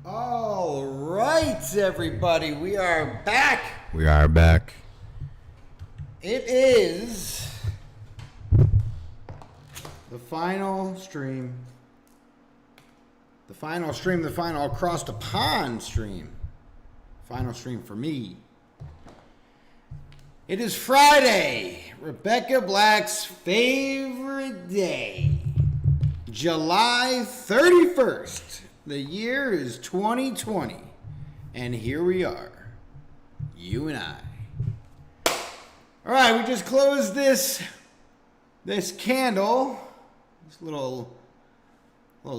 All right, everybody, we are back. We are back. It is the final stream. The final across the pond stream. Final stream for me. It is Friday, Rebecca Black's favorite day, July 31st. The year is 2020, and here we are, you and I. All right, we just closed this candle. This little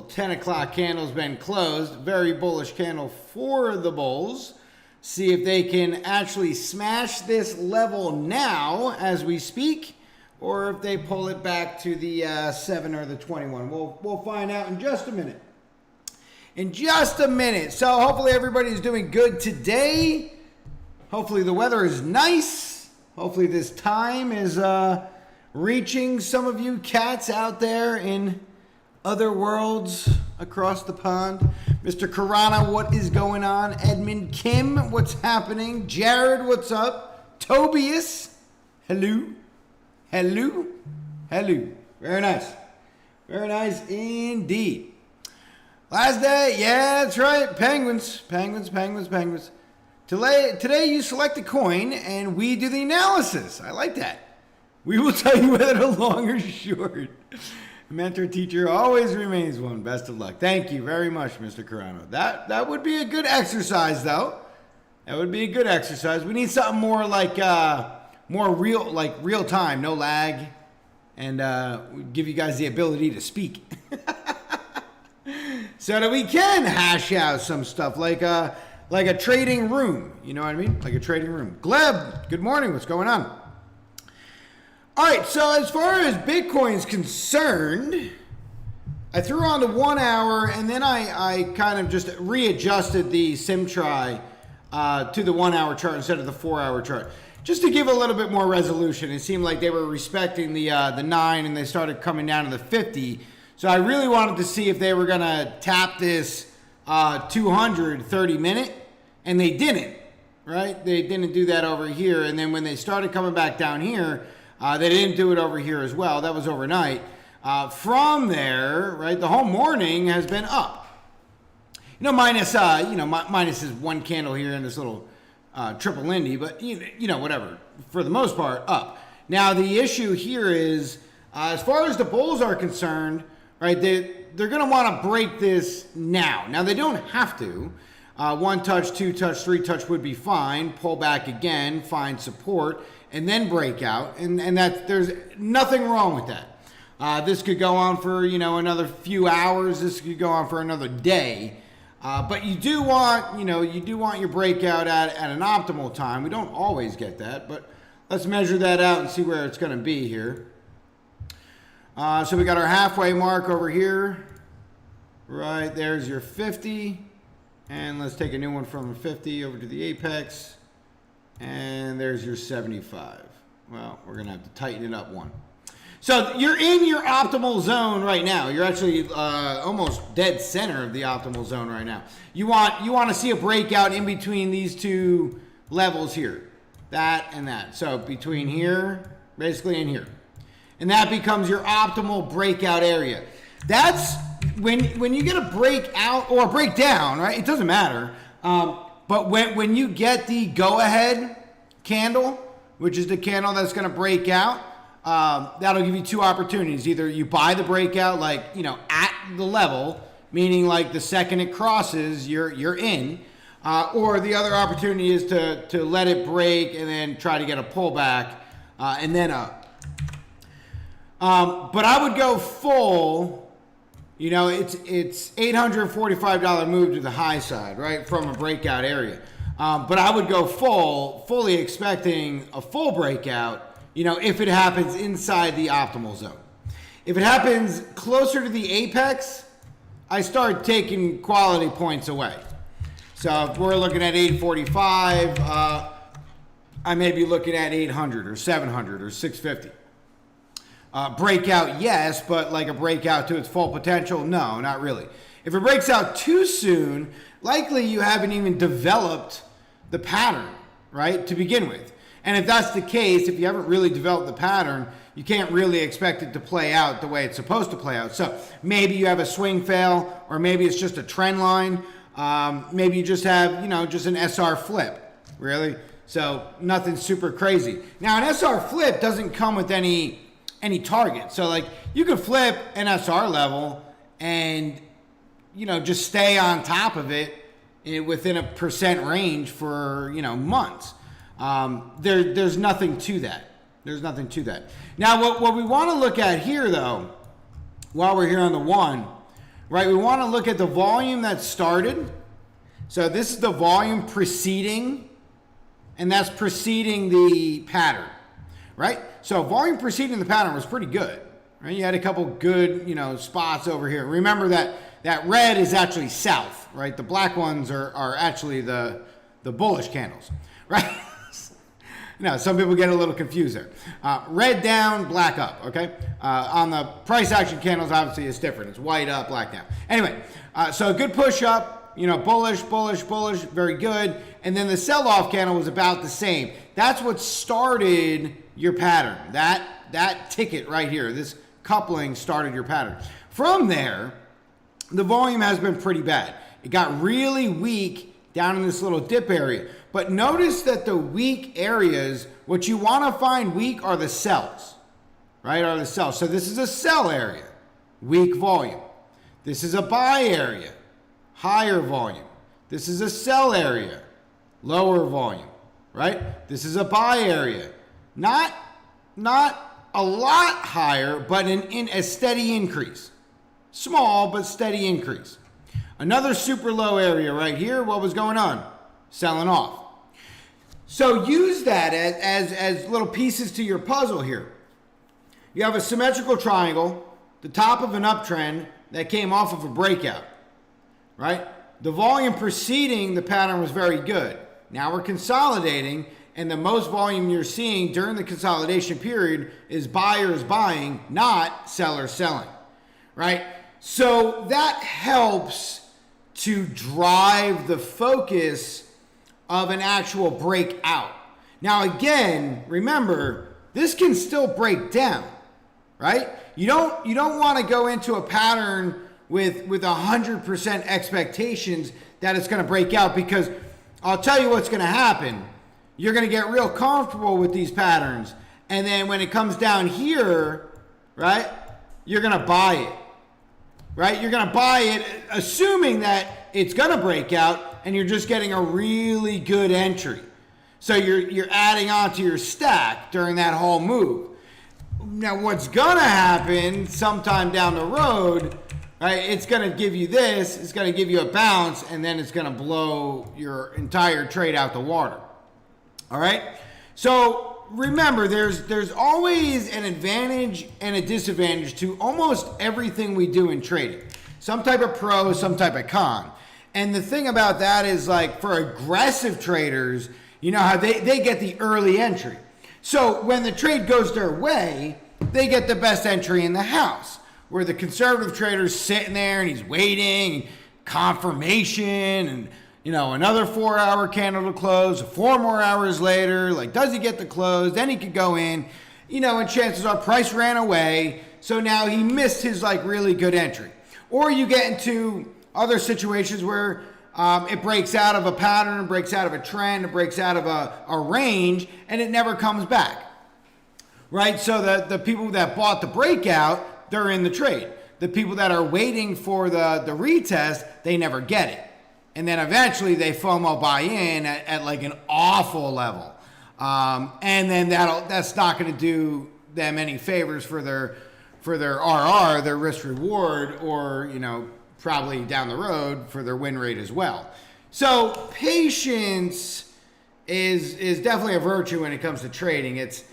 10 o'clock candle's been closed. Very bullish candle for the bulls. See if they can actually smash this level now as we speak, or if they pull it back to the 7 or the 21. We'll find out in just a minute. So hopefully everybody's doing good today. Hopefully the weather is nice. Hopefully this time is reaching some of you cats out there in other worlds across the pond. Mr. Karana, what is going on? Edmund Kim, what's happening? Jared, what's up? Tobias, hello. Very nice indeed. Last day, yeah, that's right. Penguins. Today you select a coin and we do the analysis. I like that. We will tell you whether to long or short. Mentor teacher always remains one. Best of luck. Thank you very much, Mr. Carano. That would be a good exercise, though. That would be a good exercise. We need something more like more real time, no lag, and give you guys the ability to speak. So that we can hash out some stuff like a trading room. You know what I mean? Like a trading room. Gleb, good morning. What's going on? All right, so as far as Bitcoin's concerned, I threw on the 1 hour and then I kind of just readjusted the SimTry to the 1 hour chart instead of the 4 hour chart. Just to give a little bit more resolution. It seemed like they were respecting the 9 and they started coming down to the 50. So I really wanted to see if they were going to tap this 230 minute, and they didn't, right? They didn't do that over here. And then when they started coming back down here, they didn't do it over here as well. That was overnight. From there, right, the whole morning has been up. Minus is one candle here in this little triple Indy, but whatever. For the most part, up. Now the issue here is, as far as the bulls are concerned, right, they're going to want to break this now. Now they don't have to. 1 touch, 2 touch, 3 touch would be fine. Pull back again, find support, and then break out. And that there's nothing wrong with that. This could go on for another few hours. This could go on for another day. But you do want your breakout at an optimal time. We don't always get that, but let's measure that out and see where it's going to be here. So we got our halfway mark over here. Right, there's your 50. And let's take a new one from the 50 over to the apex. And there's your 75. Well, we're going to have to tighten it up one. So you're in your optimal zone right now. You're actually almost dead center of the optimal zone right now. You want to see a breakout in between these two levels here. That and that. So between here, basically in here. And that becomes your optimal breakout area. That's when you get a breakout or a breakdown, right? It doesn't matter. But when you get the go-ahead candle, which is the candle that's going to break out, that'll give you two opportunities. Either you buy the breakout, at the level, meaning like the second it crosses, you're in. Or the other opportunity is to let it break and then try to get a pullback and then up. But I would go full. It's $845 move to the high side, right, from a breakout area. But I would go fully expecting a full breakout, if it happens inside the optimal zone. If it happens closer to the apex, I start taking quality points away. So if we're looking at 845, I may be looking at 800 or 700 or 650. Breakout, yes, but like a breakout to its full potential, no, not really. If it breaks out too soon, likely you haven't even developed the pattern, right, to begin with. And if that's the case, if you haven't really developed the pattern, you can't really expect it to play out the way it's supposed to play out. So maybe you have a swing fail, or maybe it's just a trend line. Maybe you just have, just an SR flip, really. So nothing super crazy. Now, an SR flip doesn't come with any target. So like you could flip an SR level and, just stay on top of it within a percent range for, months. There's nothing to that. There's nothing to that. Now, what we want to look at here, though, while we're here on the one, right, we want to look at the volume that started. So this is the volume preceding, and that's preceding the pattern, right? So volume preceding the pattern was pretty good, right? You had a couple good, spots over here. Remember that red is actually south, right? The black ones are actually the bullish candles, right? Some people get a little confused there. Red down, black up, okay? On the price action candles, obviously, it's different. It's white up, black down. Anyway, so a good push up, bullish, bullish, bullish, very good. And then the sell-off candle was about the same. That's what started your pattern. That ticket right here, this coupling started your pattern. From there, the volume has been pretty bad. It got really weak down in this little dip area. But notice that the weak areas, what you want to find weak are the sells, right? Are the sells. So this is a sell area, weak volume. This is a buy area, higher volume. This is a sell area, lower volume, right? This is a buy area, not a lot higher, but in a steady increase. Small, but steady increase. Another super low area right here. What was going on? Selling off. So use that as little pieces to your puzzle here. You have a symmetrical triangle, the top of an uptrend that came off of a breakout, right? The volume preceding the pattern was very good. Now we're consolidating, and the most volume you're seeing during the consolidation period is buyers buying, not sellers selling, right? So that helps to drive the focus of an actual breakout. Now again, remember, this can still break down, right? You don't want to go into a pattern with 100% expectations that it's going to break out, because I'll tell you what's going to happen. You're going to get real comfortable with these patterns, and then when it comes down here, right, you're going to buy it. Right? You're going to buy it assuming that it's going to break out, and you're just getting a really good entry. So you're adding on to your stack during that whole move. Now what's going to happen sometime down the road, right? It's going to give you this, it's going to give you a bounce, and then it's going to blow your entire trade out the water. All right? So remember, there's always an advantage and a disadvantage to almost everything we do in trading. Some type of pro, some type of con. And the thing about that is, like, for aggressive traders, you know how they get the early entry. So when the trade goes their way, they get the best entry in the house. Where the conservative trader's sitting there and he's waiting, confirmation, and another 4-hour candle to close, 4 more hours later, like, does he get the close? Then he could go in, and chances are price ran away. So now he missed his, like, really good entry. Or you get into other situations where it breaks out of a pattern, it breaks out of a trend, it breaks out of a range, and it never comes back, right? So the people that bought the breakout, they're in the trade. The people that are waiting for the retest, they never get it. And then eventually they FOMO buy in at like an awful level. And then that's not going to do them any favors for their RR, their risk reward, or, probably down the road for their win rate as well. So patience is definitely a virtue when it comes to trading. It's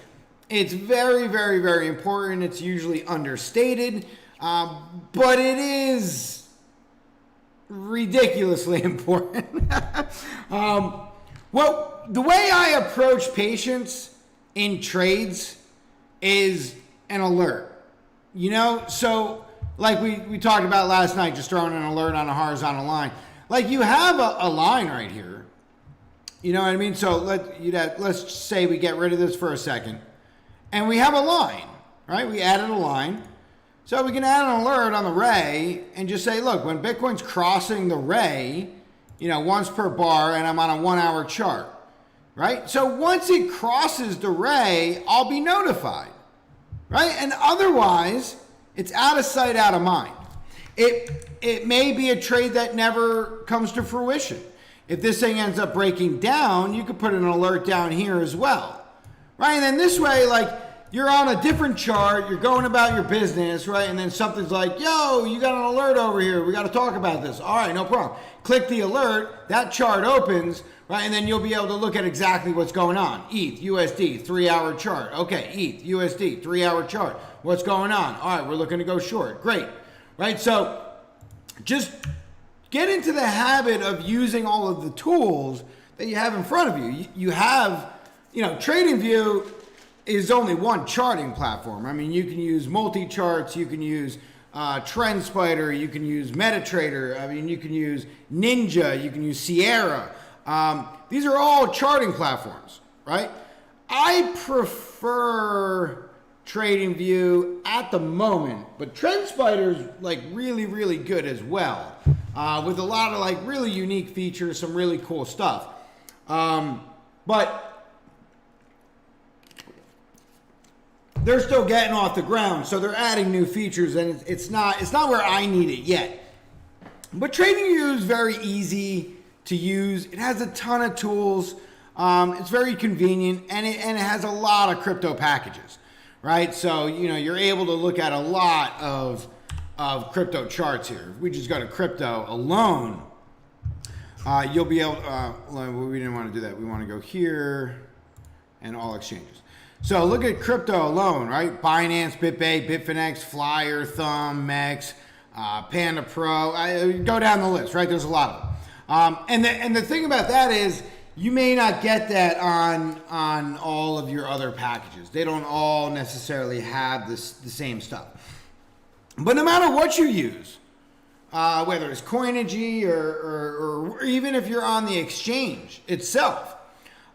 very, very, very important. It's usually understated, but it is ridiculously important. Well, the way I approach patience in trades is an alert. So like we talked about last night, just throwing an alert on a horizontal line. Like you have a line right here. You know what I mean? So let's say we get rid of this for a second. And we have a line, right? We added a line. So we can add an alert on the ray and just say, look, when Bitcoin's crossing the ray, once per bar, and I'm on a 1 hour chart, right? So once it crosses the ray, I'll be notified, right? And otherwise, it's out of sight, out of mind. It may be a trade that never comes to fruition. If this thing ends up breaking down, you could put an alert down here as well, right? And then this way, like, you're on a different chart, you're going about your business, right? And then something's like, yo, you got an alert over here. We got to talk about this. All right, no problem. Click the alert, that chart opens, right? And then you'll be able to look at exactly what's going on. ETH, USD, 3 hour chart. Okay, ETH, USD, 3 hour chart. What's going on? All right, we're looking to go short. Great, right? So just get into the habit of using all of the tools that you have in front of you. You have, TradingView is only one charting platform. I mean, you can use multi-charts, you can use TrendSpider, you can use MetaTrader, I mean, you can use Ninja, you can use Sierra. These are all charting platforms, right? I prefer TradingView at the moment, but TrendSpider is like really, really good as well, with a lot of like really unique features, some really cool stuff. But they're still getting off the ground, so they're adding new features, and it's not where I need it yet. But TradingView is very easy to use. It has a ton of tools. It's very convenient, and it has a lot of crypto packages, right? So you're able to look at a lot of crypto charts here. If we just go to crypto alone, you'll be able. We didn't want to do that. We want to go here and all exchanges. So look at crypto alone, right? Binance, BitBay, Bitfinex, Flyer, Thumb, MEX, Panda Pro. Go down the list, right? There's a lot of them. And the thing about that is you may not get that on all of your other packages. They don't all necessarily have the same stuff. But no matter what you use, whether it's Coinigy or even if you're on the exchange itself,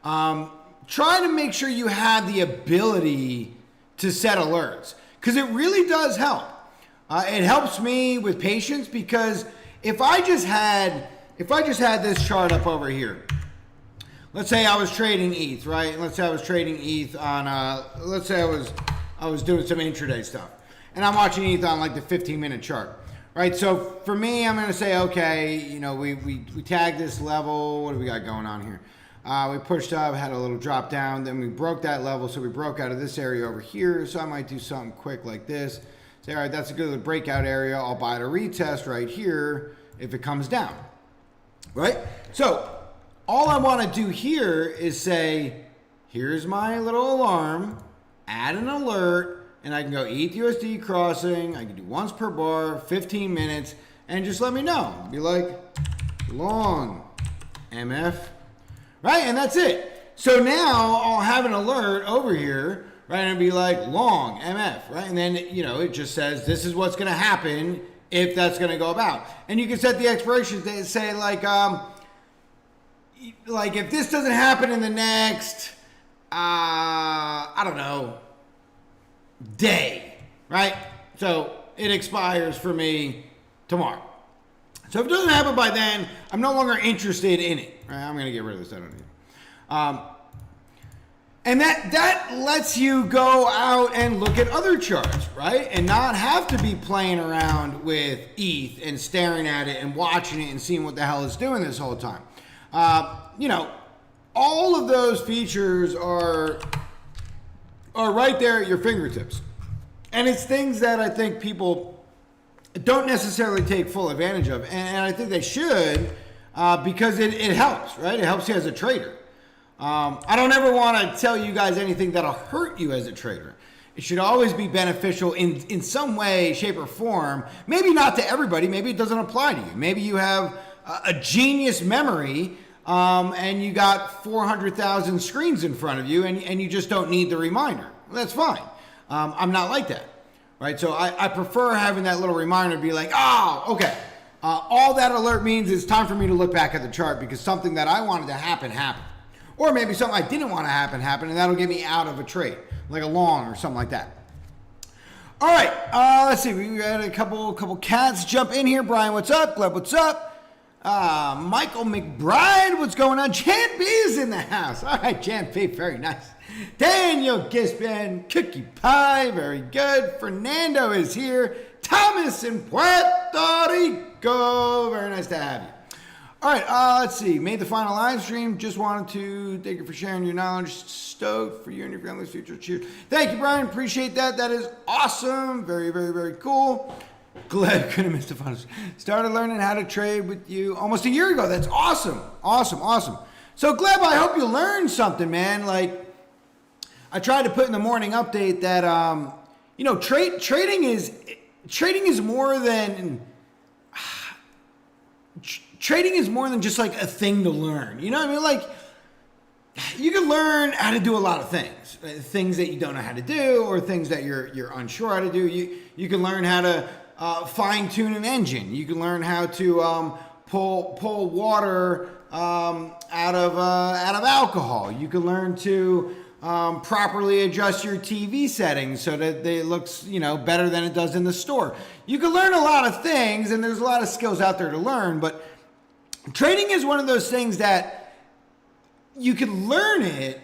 try to make sure you have the ability to set alerts, because it really does help. It helps me with patience, because if I just had this chart up over here, let's say I was trading ETH, right? Let's say I was trading ETH on, let's say I was doing some intraday stuff, and I'm watching ETH on like the 15-minute chart, right? So for me, I'm going to say, okay, we tag this level. What do we got going on here? We pushed up, had a little drop down, then we broke that level, so we broke out of this area over here. So I might do something quick like this. Say, all right, that's a good breakout area. I'll buy it a retest right here if it comes down, right? So all I want to do here is say, here's my little alarm, add an alert, and I can go ETH USD crossing. I can do once per bar, 15 minutes, and just let me know. Be like, long MF. Right, and that's it. So now I'll have an alert over here, right, and it'll be like long MF, right? And then, it just says this is what's going to happen if that's going to go about. And you can set the expiration to say like if this doesn't happen in the next, I don't know, day, right? So it expires for me tomorrow. So if it doesn't happen by then, I'm no longer interested in it. Right? I'm going to get rid of this. I don't need it. And that lets you go out and look at other charts, right? And not have to be playing around with ETH and staring at it and watching it and seeing what the hell it's doing this whole time. All of those features are right there at your fingertips. And it's things that I think people don't necessarily take full advantage of, and I think they should, because it helps, right? It helps you as a trader. I don't ever want to tell you guys anything that'll hurt you as a trader. It should always be beneficial in some way, shape, or form. Maybe not to everybody. Maybe it doesn't apply to you. Maybe you have a genius memory, and you got 400,000 screens in front of you, and you just don't need the reminder. Well, that's fine. I'm not like that. right? So I prefer having that little reminder to be like, oh, okay. All that alert means is time for me to look back at the chart because something that I wanted to happen happened. Or maybe something I didn't want to happen happened, and that'll get me out of a trade, like a long or something like that. All right, let's see. We had a couple cats jump in here. Brian, what's up? Gleb, what's up? Michael McBride, what's going on? Jan B is in the house. All right, Jan B, very nice. Daniel Gispan, Cookie Pie, very good. Fernando is here. Thomas in Puerto Rico, very nice to have you. All right, let's see. Made the final live stream. Just wanted to thank you for sharing your knowledge. Stoked for you and your family's future. Cheers. Thank you, Brian. Appreciate that. That is awesome. Very, very, very cool. Glad couldn't miss the finals. Started learning how to trade with you almost a year ago. That's awesome. Awesome, awesome. So, Gleb, I hope you learned something, man. Like, I tried to put in the morning update that, trading is more than... Trading is more than just like a thing to learn. You know what I mean? Like, you can learn how to do a lot of things that you don't know how to do, or things that you're unsure how to do. You can learn how to fine tune an engine. You can learn how to pull water out of alcohol. You can learn to properly adjust your TV settings so that it looks, better than it does in the store. You can learn a lot of things, and there's a lot of skills out there to learn, but trading is one of those things that you can learn it,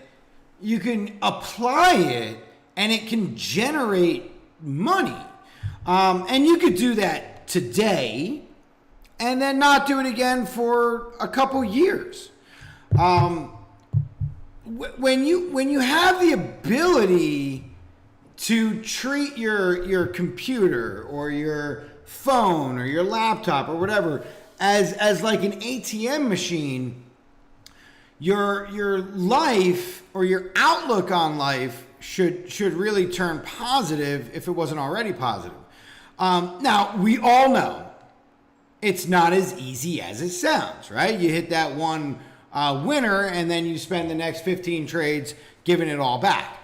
you can apply it, and it can generate money. And you could do that today and then not do it again for a couple years. When you have the ability to treat your computer or your phone or your laptop or whatever as like an ATM machine, your life or your outlook on life should really turn positive if it wasn't already positive. Now, we all know it's not as easy as it sounds, right? You hit that one winner and then you spend the next 15 trades giving it all back.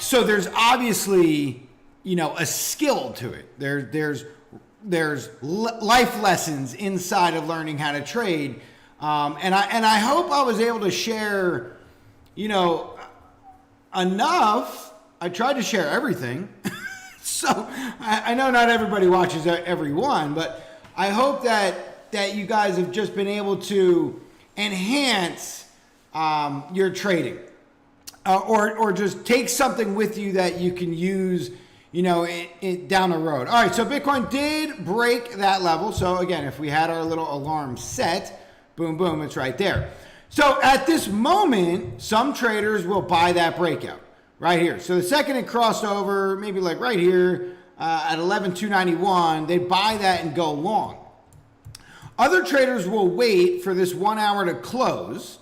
So there's obviously, a skill to it. There's life lessons inside of learning how to trade. And I hope I was able to share, enough. I tried to share everything. So I know not everybody watches every one, but I hope that you guys have just been able to enhance your trading, or just take something with you that you can use, down the road. All right, so Bitcoin did break that level. So again, if we had our little alarm set, boom, boom, it's right there. So at this moment, some traders will buy that breakout right here. So the second it crossed over, maybe like right here at 11,291, they buy that and go long. Other traders will wait for this 1 hour to close.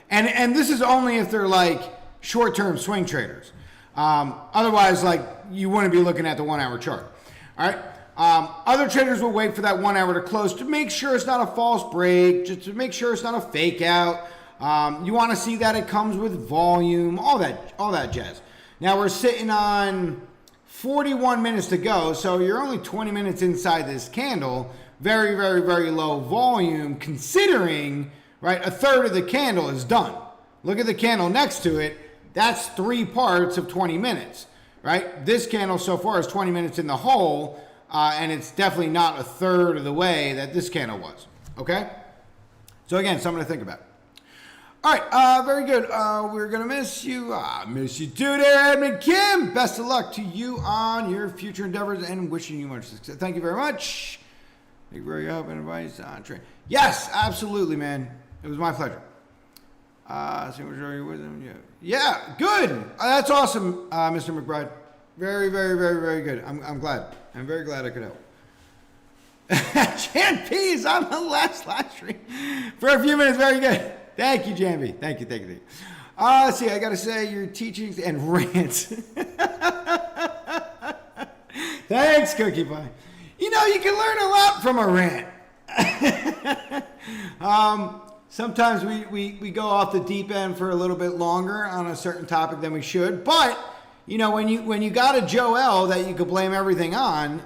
And this is only if they're like short-term swing traders. Otherwise, like, you wouldn't be looking at the 1 hour chart. All right. Other traders will wait for that 1 hour to close to make sure it's not a false break, just to make sure it's not a fake out. You want to see that it comes with volume, all that jazz. Now we're sitting on 41 minutes to go, so you're only 20 minutes inside this candle. Very, very, very low volume, considering, right, a third of the candle is done. Look at the candle next to it. That's 3 parts of 20 minutes, right? This candle so far is 20 minutes in the hole, and it's definitely not a third of the way that this candle was, okay? So again, something to think about. All right, very good. We're going to miss you. Miss you too there, Edmund Kim. Best of luck to you on your future endeavors and wishing you much success. Thank you very much. Thank you for your help and advice on trade. Yes, absolutely, man. It was my pleasure. Your wisdom. Yeah, good. That's awesome, Mr. McBride. Very, very, very, very good. I'm glad. I'm very glad I could help. Jan P is on the last live stream for a few minutes. Very good. Thank you, Jan P. Thank you. Let's see. I got to say your teachings and rants. Thanks, Cookie Pie. You can learn a lot from a rant. Sometimes we go off the deep end for a little bit longer on a certain topic than we should, but when you got a Joel that you could blame everything on,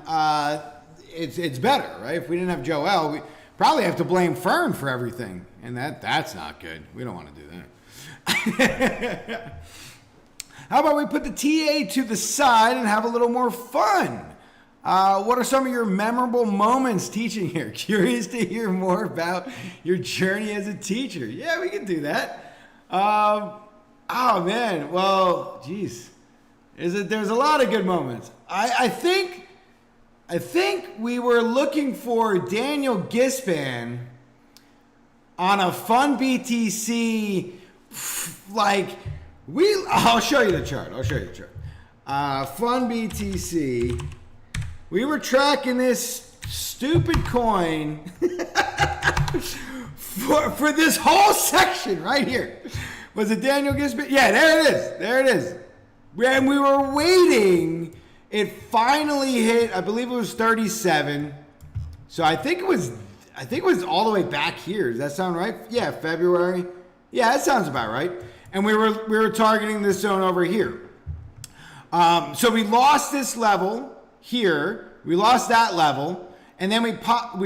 it's better, right? If we didn't have Joel, we probably have to blame Fern for everything, and that's not good. We don't want to do that. How about we put the TA to the side and have a little more fun? What are some of your memorable moments teaching here? Curious to hear more about your journey as a teacher. Yeah, we can do that. Oh man, well, geez, there's a lot of good moments. I think we were looking for Daniel Gispan on a Fun BTC, I'll show you the chart. Fun BTC. We were tracking this stupid coin for this whole section right here. Was it Daniel Gispan? Yeah, there it is. And we were waiting. It finally hit, I believe it was 37. So I think it was all the way back here. Does that sound right? Yeah, February. Yeah, that sounds about right. And we were targeting this zone over here. So we lost this level here. We lost that level, and then we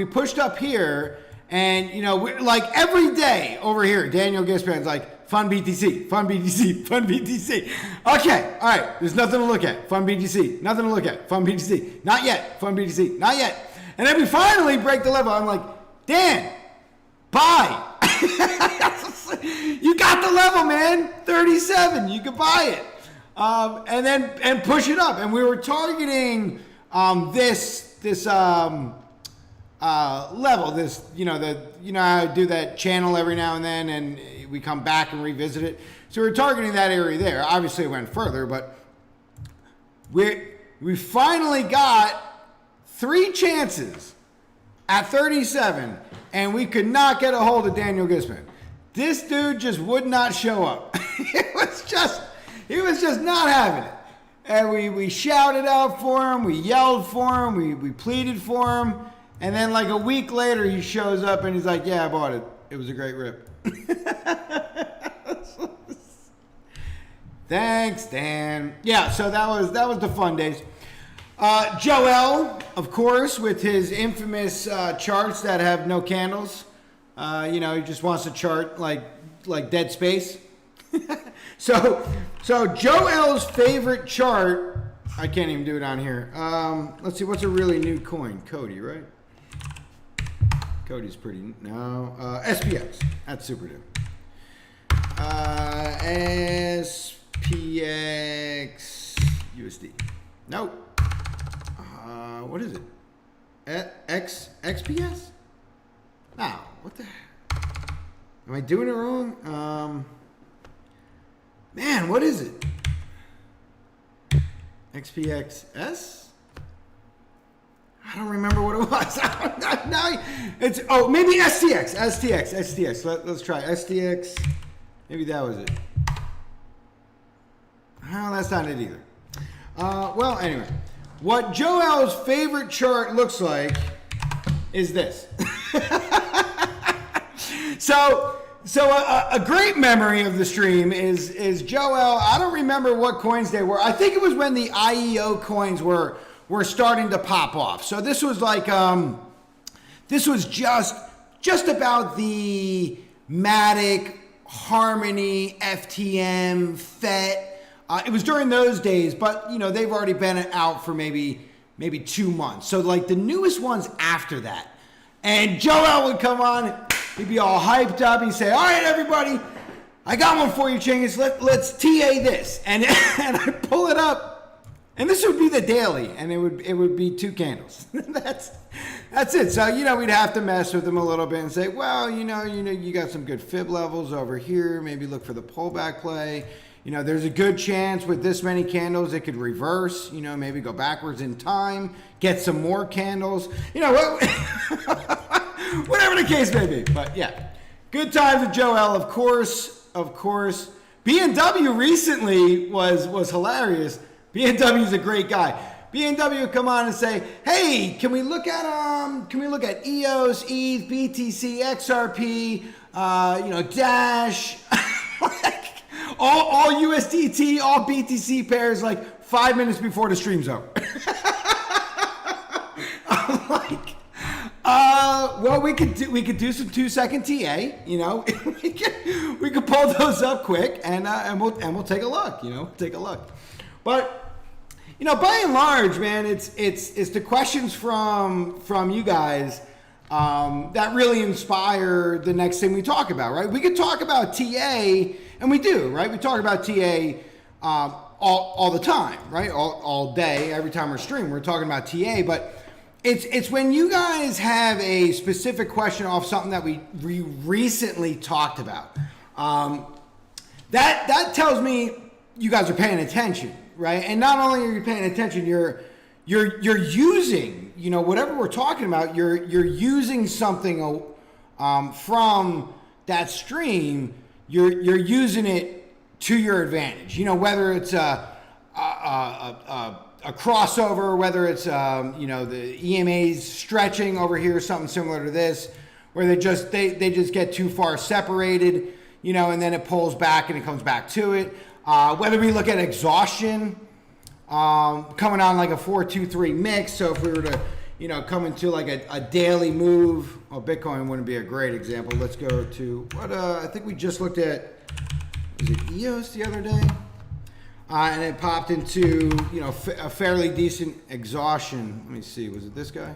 pushed up here, and we're like every day over here. Daniel Gispan's like Fun BTC, Fun BTC, Fun BTC. Okay, all right. There's nothing to look at. Fun BTC, nothing to look at. Fun BTC, not yet. Fun BTC, not yet. And then we finally break the level. I'm like, Dan, buy. You got the level, man. 37. You could buy it. And push it up. And we were targeting this level. This, how I do that channel every now and then, and we come back and revisit it. So we're targeting that area there. Obviously, it went further, but we finally got 3 chances at 37, and we could not get a hold of Daniel Gispan. This dude just would not show up. He was just not having it. And we shouted out for him, we yelled for him, we pleaded for him, and then like a week later he shows up and he's like, yeah, I bought it. It was a great rip. Thanks, Dan. Yeah, so that was the fun days. Joel, of course, with his infamous charts that have no candles. He just wants to chart like dead space. So Joel's favorite chart, I can't even do it on here. Let's see, what's a really new coin? Cody, right? Cody's pretty, no. SPX, that's super new. SPX USD. Nope. What is it? XPS? No, what the heck? Am I doing it wrong? Man, what is it? XPXS? I don't remember what it was. Now it's maybe STX. Let's try STX. Maybe that was it. Oh, that's not it either. Well, anyway, what Joel's favorite chart looks like is this. So a great memory of the stream is Joel. I don't remember what coins they were. I think it was when the IEO coins were starting to pop off. So this was like this was just about the Matic, Harmony, FTM, FET. It was during those days, but they've already been out for maybe 2 months. So like the newest ones after that. And Joel would come on, he'd be all hyped up. He'd say, all right, everybody, I got one for you, Chingus. Let's TA this. And I pull it up, and this would be the daily, and it would be 2 candles. That's it. So, we'd have to mess with them a little bit and say, well, you got some good fib levels over here. Maybe look for the pullback play. There's a good chance with this many candles it could reverse, maybe go backwards in time, get some more candles, whatever the case may be. But yeah, good times with Joel, of course. B&W recently was hilarious. B&W's a great guy. B&W would come on and say, hey, can we look at EOS, ETH, BTC, XRP, Dash, all USDT, all BTC pairs, like 5 minutes before the stream's over. I'm like, well, we could do some 2-second TA, you know. we could pull those up quick, and we'll take a look, you know, take a look. But you know, by and large, man, it's the questions from you guys that really inspire the next thing we talk about, right? We could talk about TA, and we do, right? We talk about TA all the time, right? All day, every time we're streaming, we're talking about TA, but it's when you guys have a specific question off something that we recently talked about. That tells me you guys are paying attention, right? And not only are you paying attention, you're using, you know, whatever we're talking about, you're using something from that stream. You're using it to your advantage. You know, whether it's a crossover, whether it's you know, the EMA's stretching over here, something similar to this, where they just get too far separated, you know, and then it pulls back and it comes back to it. Whether we look at exhaustion coming on like a 4-2-3 mix, so if we were to, you know, come into like a daily move, well, Bitcoin wouldn't be a great example. Let's go to what I think we just looked at. Was it EOS the other day? And it popped into, you know, a fairly decent exhaustion. Let me see, was it this guy?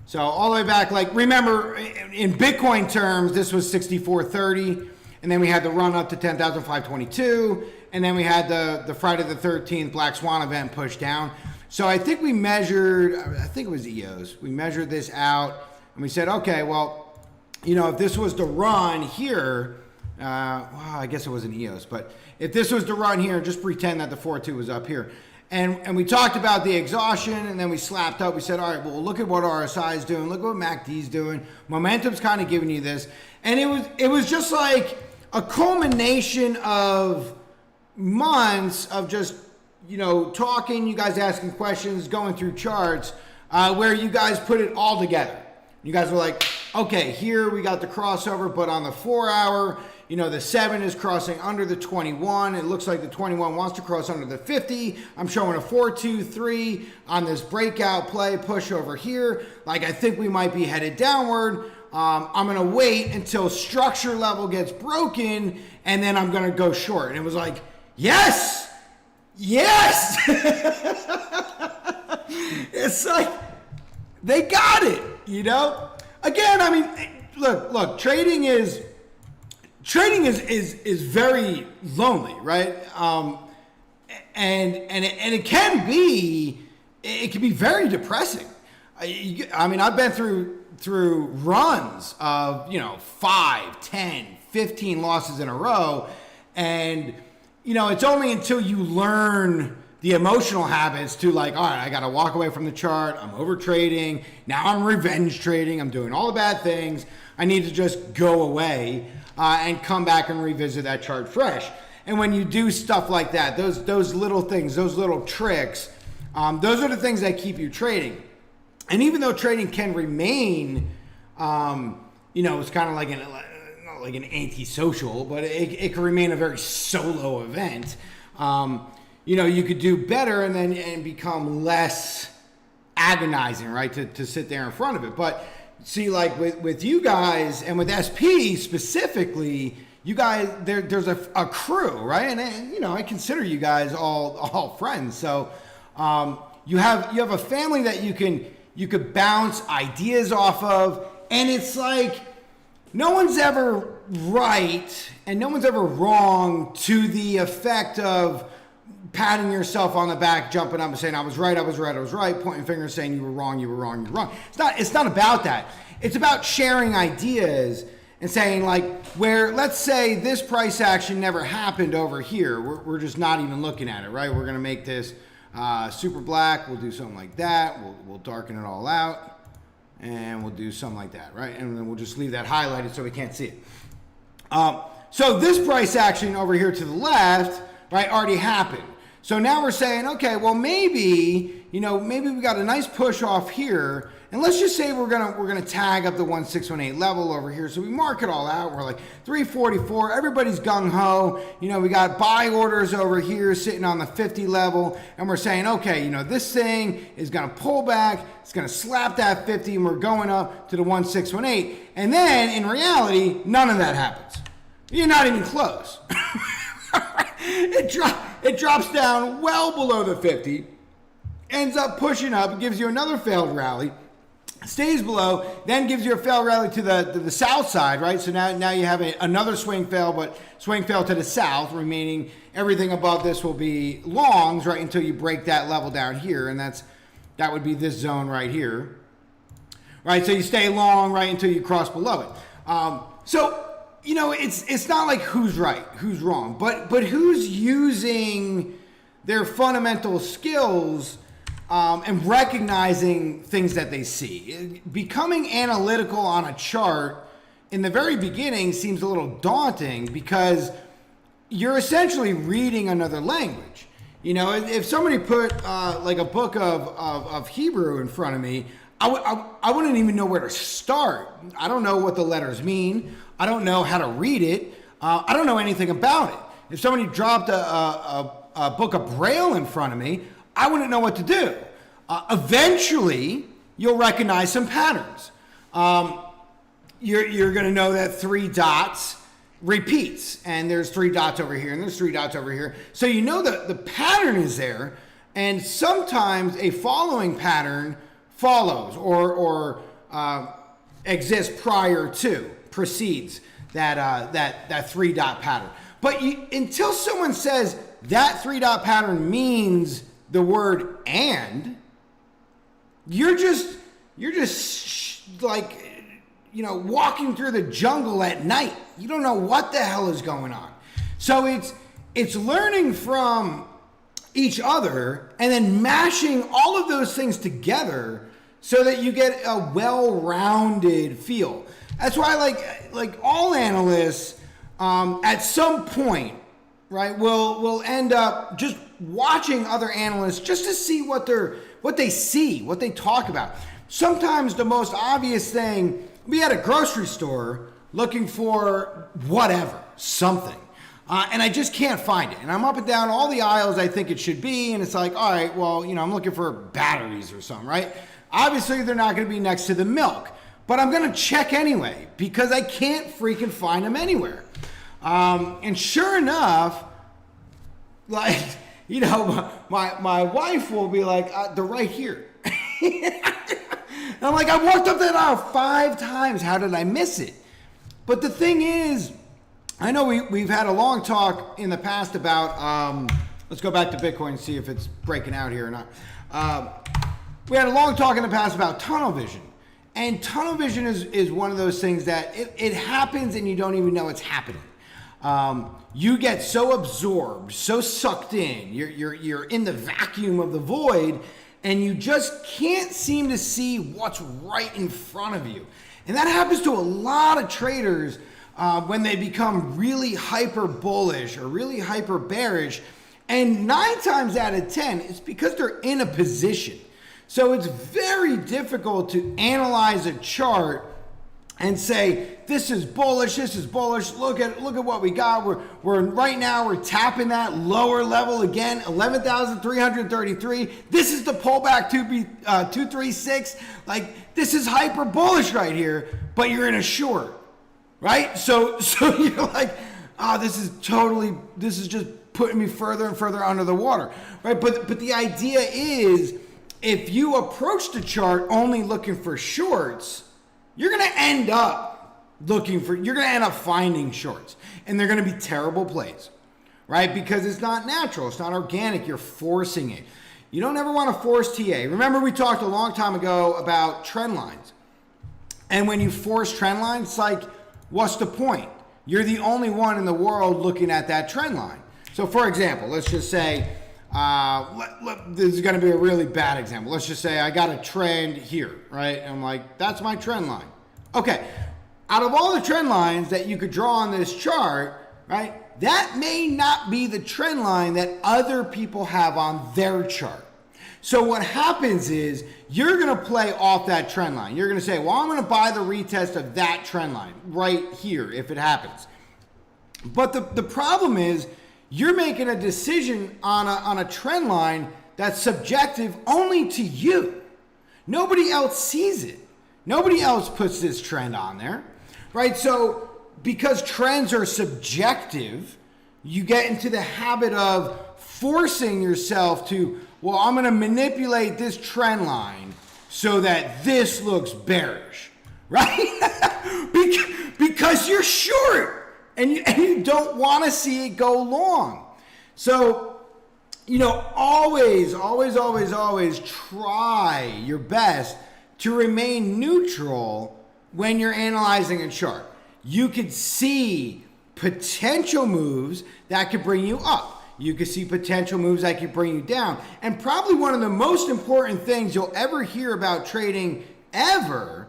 So all the way back, like, remember, in Bitcoin terms, this was 64.30, and then we had the run up to 10,522, and then we had the Friday the 13th Black Swan event push down. So I think we measured, I think it was EOS, we measured this out, and we said, okay, well, you know, if this was to run here, well, I guess it wasn't EOS, but if this was to run here, just pretend that the 4-2 was up here. And we talked about the exhaustion, and then we slapped up. We said, all right, well, look at what RSI is doing. Look at what MACD's doing. Momentum's kind of giving you this. And it was just like a culmination of months of just, you know, talking, you guys asking questions, going through charts, where you guys put it all together. You guys were like, okay, here we got the crossover, but on the 4 hour, you know, the 7 is crossing under the 21. It looks like the 21 wants to cross under the 50. I'm showing a 4-2-3 on this breakout play push over here. Like, I think we might be headed downward. I'm going to wait until structure level gets broken, and then I'm going to go short. And it was like, yes! Yes! It's like, they got it, you know? Again, I mean, look, trading is very lonely, right? And it can be very depressing. I mean, I've been through runs of, you know, 5, 10, 15 losses in a row, and you know, it's only until you learn the emotional habits to, like, all right, I got to walk away from the chart. I'm over trading. Now I'm revenge trading. I'm doing all the bad things. I need to just go away and come back and revisit that chart fresh. And when you do stuff like that, those little things, those little tricks, those are the things that keep you trading. And even though trading can remain, you know, it's kind of like an antisocial, but it can remain a very solo event. You know, you could do better and become less agonizing, right? To sit there in front of it. But see, like with you guys and with SP specifically, you guys, there's a crew, right? And you know, I consider you guys all friends. So you have a family that you could bounce ideas off of, and it's like no one's ever right and no one's ever wrong to the effect of patting yourself on the back, jumping up and saying, I was right, pointing fingers saying you were wrong. It's not about that. It's about sharing ideas and saying, like, where, let's say this price action never happened over here. We're just not even looking at it, right? We're going to make this super black. We'll do something like that. We'll darken it all out, and we'll do something like that, right? And then we'll just leave that highlighted so we can't see it. So this price action over here to the left, right, already happened. So now we're saying, okay, well, maybe we got a nice push off here, And let's just say we're gonna tag up the 1618 level over here. So we mark it all out. We're like 344. Everybody's gung ho. You know, we got buy orders over here sitting on the 50 level, and we're saying, okay, you know, this thing is gonna pull back. It's gonna slap that 50, and we're going up to the 1618. And then in reality, none of that happens. You're not even close. It drops down well below the 50, ends up pushing up, gives you another failed rally, stays below, then gives you a failed rally to the south side, right? So now you have another swing fail, but swing fail to the south, remaining everything above this will be longs, right, until you break that level down here, and that would be this zone right here, right? So you stay long, right, until you cross below it. So, you know, it's not like who's right, who's wrong, but who's using their fundamental skills and recognizing things that they see. Becoming analytical on a chart in the very beginning seems a little daunting because you're essentially reading another language. You know, if somebody put like a book of Hebrew in front of me, I wouldn't even know where to start. I don't know what the letters mean. I don't know how to read it. I don't know anything about it. If somebody dropped a book of Braille in front of me, I wouldn't know what to do. Eventually, you'll recognize some patterns. You're going to know that 3 dots repeats, and there's 3 dots over here, and there's 3 dots over here. So you know that the pattern is there, and sometimes a following pattern follows or exists prior to, precedes that 3 dot pattern. But until someone says that 3 dot pattern means the word and, you're just like, you know, walking through the jungle at night. You don't know what the hell is going on. So it's learning from each other and then mashing all of those things together so that you get a well-rounded feel. That's why like all analysts at some point, right, will end up just watching other analysts just to see what they see, what they talk about. Sometimes the most obvious thing, be at a grocery store looking for whatever, something. And I just can't find it. And I'm up and down all the aisles I think it should be. And it's like, all right, well, you know, I'm looking for batteries or something, right? Obviously, they're not going to be next to the milk. But I'm going to check anyway because I can't freaking find them anywhere. And sure enough, like, you know, my wife will be like, they're right here. And I'm like, I walked up that aisle 5 times. How did I miss it? But the thing is, I know we've had a long talk in the past about, let's go back to Bitcoin and see if it's breaking out here or not. We had a long talk in the past about tunnel vision. And tunnel vision is one of those things that it happens and you don't even know it's happening. You get so absorbed, so sucked in, you're in the vacuum of the void, and you just can't seem to see what's right in front of you. And that happens to a lot of traders when they become really hyper bullish or really hyper bearish. And 9 times out of 10, it's because they're in a position. So it's very difficult to analyze a chart and say, this is bullish, look at what we got. We're right now we're tapping that lower level again, 11,333. This is the pullback 236. Like, this is hyper bullish right here, but you're in a short, right? So you're like, this is just putting me further and further under the water, right? But the idea is, if you approach the chart only looking for shorts, you're going to end up finding shorts, and they're going to be terrible plays, right? Because it's not natural. It's not organic. You're forcing it. You don't ever want to force TA. Remember, we talked a long time ago about trend lines. And when you force trend lines, it's like, what's the point? You're the only one in the world looking at that trend line. So for example, let's just say, this is going to be a really bad example. Let's just say I got a trend here, right? And I'm like, that's my trend line. Okay. Out of all the trend lines that you could draw on this chart, right, that may not be the trend line that other people have on their chart. So what happens is you're going to play off that trend line. You're going to say, well, I'm going to buy the retest of that trend line right here if it happens. But the problem is you're making a decision on a trend line that's subjective only to you. Nobody else sees it. Nobody else puts this trend on there, right? So because trends are subjective, you get into the habit of forcing yourself to, well, I'm going to manipulate this trend line so that this looks bearish, right? Because you're short and you don't want to see it go long. So, always try your best to remain neutral when you're analyzing a chart. You could see potential moves that could bring you up. You could see potential moves that could bring you down. And probably one of the most important things you'll ever hear about trading ever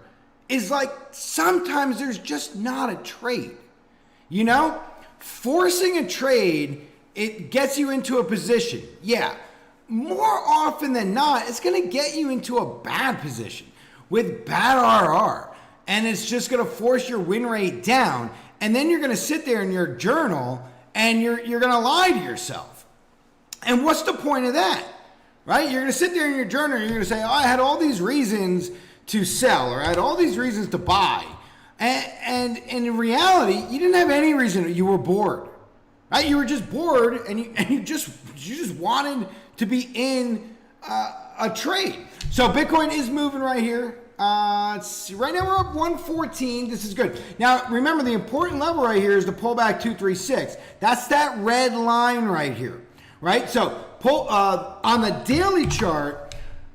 is like sometimes there's just not a trade. Forcing a trade, it gets you into a position. Yeah, more often than not, it's going to get you into a bad position with bad RR. And it's just going to force your win rate down. And then you're going to sit there in your journal and you're going to lie to yourself. And what's the point of that, right? You're going to sit there in your journal and you're going to say, oh, I had all these reasons to sell, or I had all these reasons to buy. And in reality, you didn't have any reason. You were bored, right? You were just bored and you just wanted to be in a trade. So Bitcoin is moving right here. Let's see. Right now we're up 114. This is good. Now remember, the important level right here is the pullback 236. That's that red line right here, right? So on the daily chart,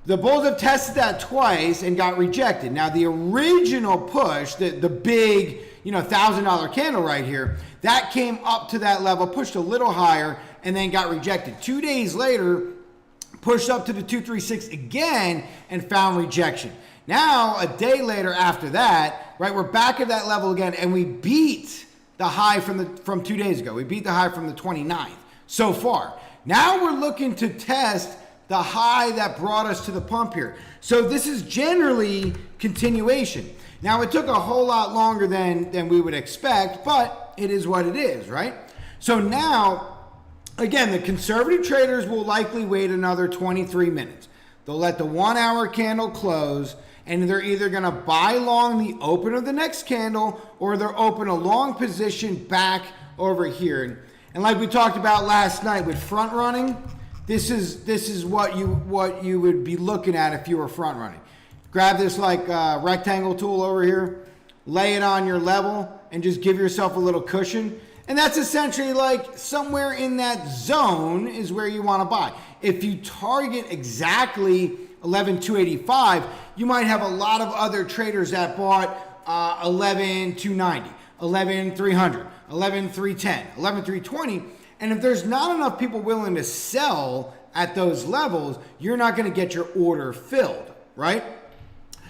the bulls have tested that twice and got rejected. Now the original push, the big $1,000 candle right here, that came up to that level, pushed a little higher, and then got rejected. 2 days later, pushed up to the 236 again and found rejection. Now, a day later after that, right, we're back at that level again, and we beat the high from 2 days ago. We beat the high from the 29th so far. Now we're looking to test the high that brought us to the pump here. So this is generally continuation. Now, it took a whole lot longer than we would expect, but it is what it is, right? So now, again, the conservative traders will likely wait another 23 minutes. They'll let the 1 hour candle close, and they're either going to buy long the open of the next candle, or they'll open a long position back over here. And like we talked about last night with front running, this is what you would be looking at if you were front running. Grab this rectangle tool over here, lay it on your level, and just give yourself a little cushion. And that's essentially like somewhere in that zone is where you want to buy. If you target exactly 11,285, you might have a lot of other traders that bought 11,290, 11,300, 11,310, 11,320. And if there's not enough people willing to sell at those levels, you're not going to get your order filled, right?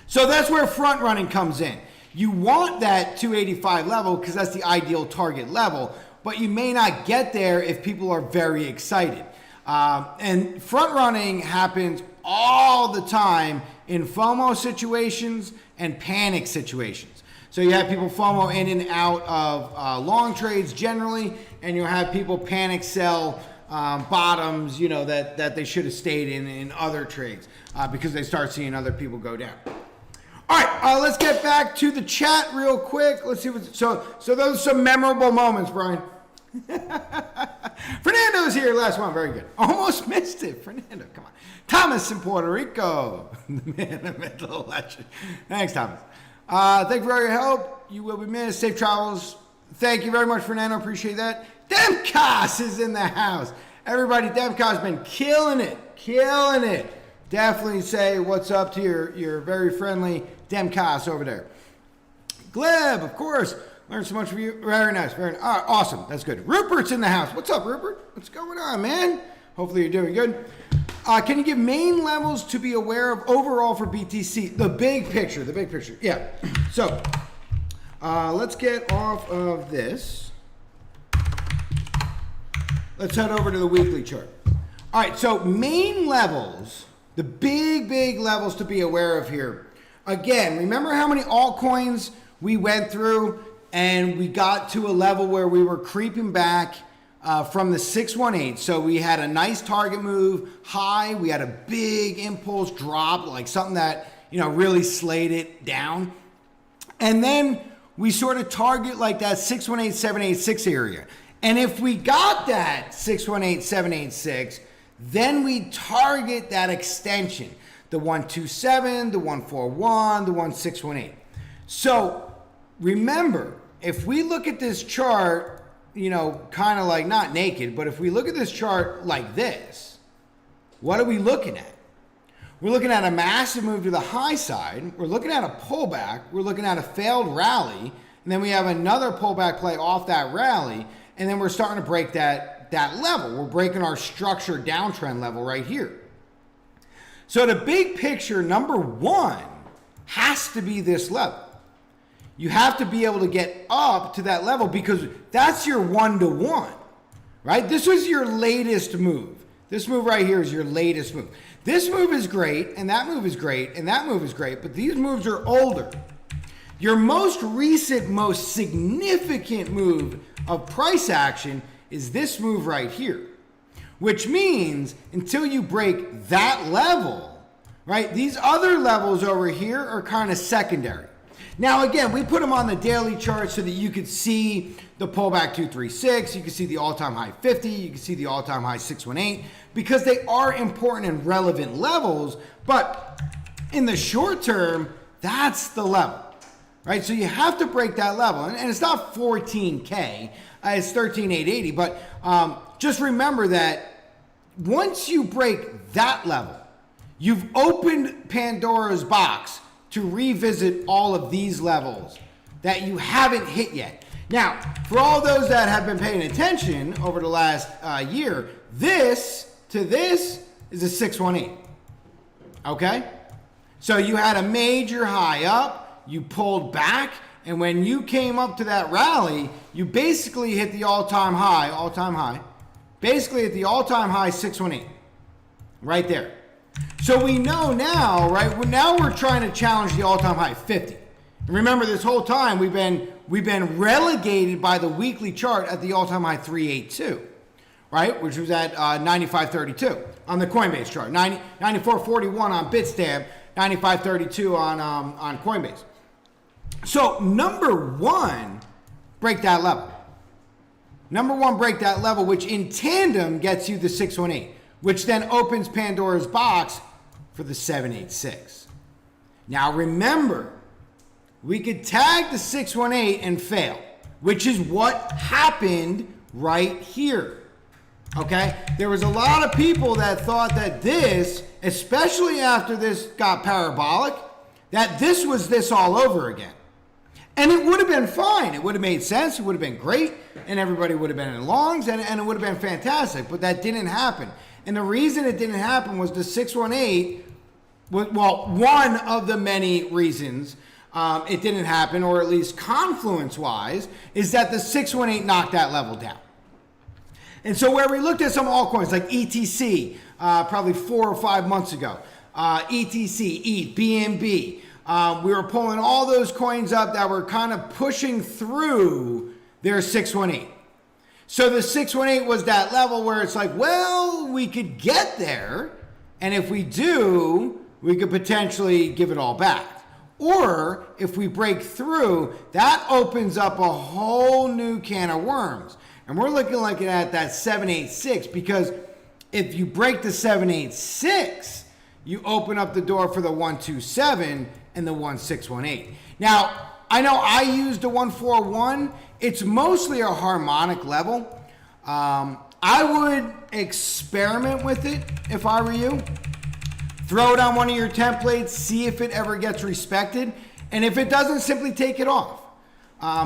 So that's where front running comes in. You want that 285 level because that's the ideal target level, but you may not get there if people are very excited. And front running happens all the time in FOMO situations and panic situations. So you have people FOMO in and out of long trades generally, and you'll have people panic sell bottoms, that they should have stayed in other trades because they start seeing other people go down. All right, let's get back to the chat real quick. Let's see so those are some memorable moments, Brian. Fernando's here, last one, very good. Almost missed it, Fernando, come on. Thomas in Puerto Rico, the man of mental legend. Thanks, Thomas. Thank you for all your help. You will be missed. Safe travels. Thank you very much, Fernando. Appreciate that. Demcas is in the house. Everybody, Demcas has been killing it. Definitely say what's up to your very friendly Demcas over there. Gleb, of course. Learned so much from you. Very nice. Awesome. That's good. Rupert's in the house. What's up, Rupert? What's going on, man? Hopefully you're doing good. Can you give main levels to be aware of overall for BTC? The big picture. Yeah. So let's get off of this. Let's head over to the weekly chart. All right. So main levels, the big levels to be aware of here. Again, remember how many altcoins we went through and we got to a level where we were creeping back from the 618. So we had a nice target move high. We had a big impulse drop, like something that, really slayed it down. And then we sort of target like that 618, 786 area. And if we got that 618, 786, then we target that extension, the 127, the 141, the 1618. So remember, if we look at this chart, kind of like not naked, but if we look at this chart like this, what are we looking at? We're looking at a massive move to the high side. We're looking at a pullback. We're looking at a failed rally. And then we have another pullback play off that rally. And then we're starting to break that level. We're breaking our structure downtrend level right here. So the big picture, number one, has to be this level. You have to be able to get up to that level because that's your 1-to-1, right? This was your latest move. This move right here is your latest move. This move is great, and that move is great, and that move is great, but these moves are older. Your most recent, most significant move of price action is this move right here, which means until you break that level, right, these other levels over here are kind of secondary. Now, again, we put them on the daily chart so that you could see the pullback 236, you can see the all-time high 50, you can see the all-time high 618, because they are important and relevant levels, but in the short term, that's the level, right? So you have to break that level, and it's not 14K, it's 13,880, but just remember that once you break that level, you've opened Pandora's box to revisit all of these levels that you haven't hit yet. Now, for all those that have been paying attention over the last year, this to this is a 618, okay? So you had a major high up, you pulled back, and when you came up to that rally, you basically hit the all-time high, basically at the all-time high 618, right there. So we know now, right? Now we're trying to challenge the all-time high 50. And remember, this whole time we've been relegated by the weekly chart at the all-time high 382, right? Which was at 95.32 on the Coinbase chart, 94.41 on Bitstamp, 95.32 on Coinbase. So number one, break that level. Number one, break that level, which in tandem gets you the 618, which then opens Pandora's box for the 786. Now remember, we could tag the 618 and fail, which is what happened right here. Okay? There was a lot of people that thought that this, especially after this got parabolic, that this was this all over again. And it would have been fine. It would have made sense. It would have been great. And everybody would have been in longs. And it would have been fantastic. But that didn't happen. And the reason it didn't happen was the 618, well, one of the many reasons it didn't happen, or at least confluence-wise, is that the 618 knocked that level down. And so where we looked at some altcoins like ETC probably 4 or 5 months ago, ETC, ETH, BNB, we were pulling all those coins up that were kind of pushing through their 618. So the 618 was that level where it's like, well, we could get there, and if we do, we could potentially give it all back. Or if we break through, that opens up a whole new can of worms. And we're looking at that 786, because if you break the 786, you open up the door for the 127 and the 1618. Now, I know I used the 141. It's mostly a harmonic level. I would experiment with it if I were you. Throw it on one of your templates, see if it ever gets respected. And if it doesn't, simply take it off.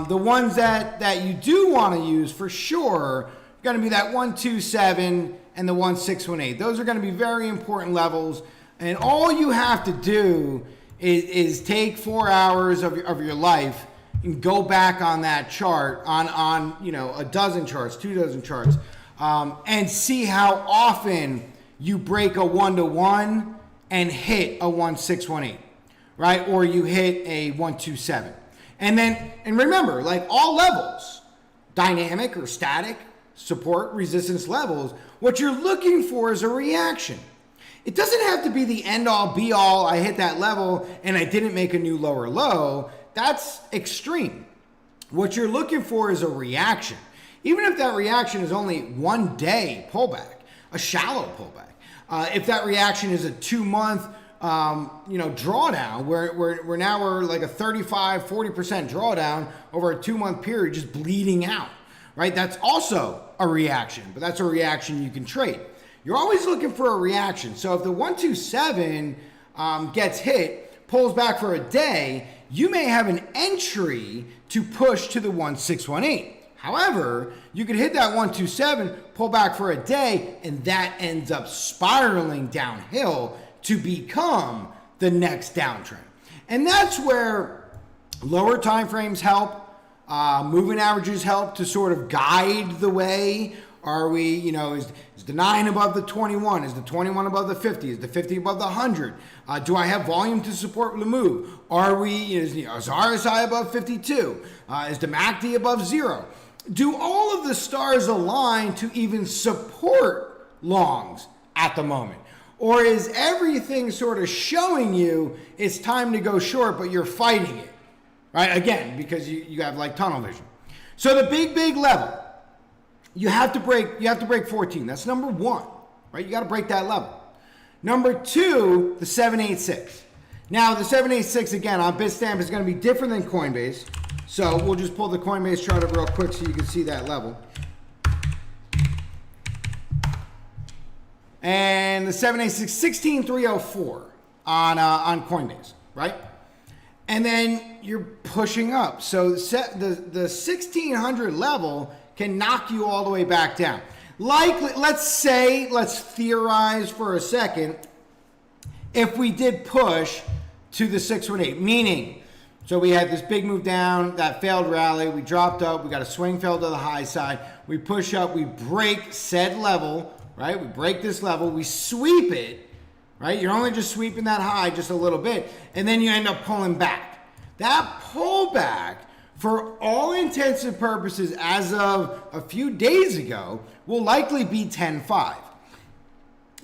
The ones that you do want to use for sure are going to be that 127 and the 1618. Those are going to be very important levels. And all you have to do is take 4 hours of your life and go back on that chart, on a dozen charts, 2 dozen charts, and see how often you break a 1-to-1 and hit a 1618, right? Or you hit a 127. And remember, like all levels, dynamic or static, support, resistance levels, what you're looking for is a reaction. It doesn't have to be the end all be all, I hit that level and I didn't make a new lower low. That's extreme. What you're looking for is a reaction. Even if that reaction is only 1 day pullback, a shallow pullback. If that reaction is a 2-month drawdown, where we're like a 35-40% drawdown over a 2-month period, just bleeding out, right? That's also a reaction, but that's a reaction you can trade. You're always looking for a reaction. So if the 127 gets hit, pulls back for a day, you may have an entry to push to the 1618. However, you could hit that 127, pull back for a day, and that ends up spiraling downhill to become the next downtrend. And that's where lower time frames help, moving averages help to sort of guide the way. Are we, is the 9 above the 21? Is the 21 above the 50? Is the 50 above the 100? Do I have volume to support the move? Are we, is RSI above 52? Is the MACD above 0? Do all of the stars align to even support longs at the moment? Or is everything sort of showing you it's time to go short, but you're fighting it, right? Again, because you have like tunnel vision. So the big level, you have to break 14. That's number 1, right? You got to break that level. Number 2, the 786. Now the 786 again on Bitstamp is going to be different than Coinbase. So we'll just pull the Coinbase chart up real quick so you can see that level. And the 786, 16,304 on Coinbase, right? And then you're pushing up. So the 1600 level can knock you all the way back down. Let's theorize for a second, if we did push to the 618, meaning, so we had this big move down, that failed rally, we dropped up, we got a swing fail to the high side, we push up, we break said level, right? We break this level, we sweep it, right? You're only just sweeping that high just a little bit, and then you end up pulling back. That pullback, for all intents and purposes, as of a few days ago, will likely be 10.5.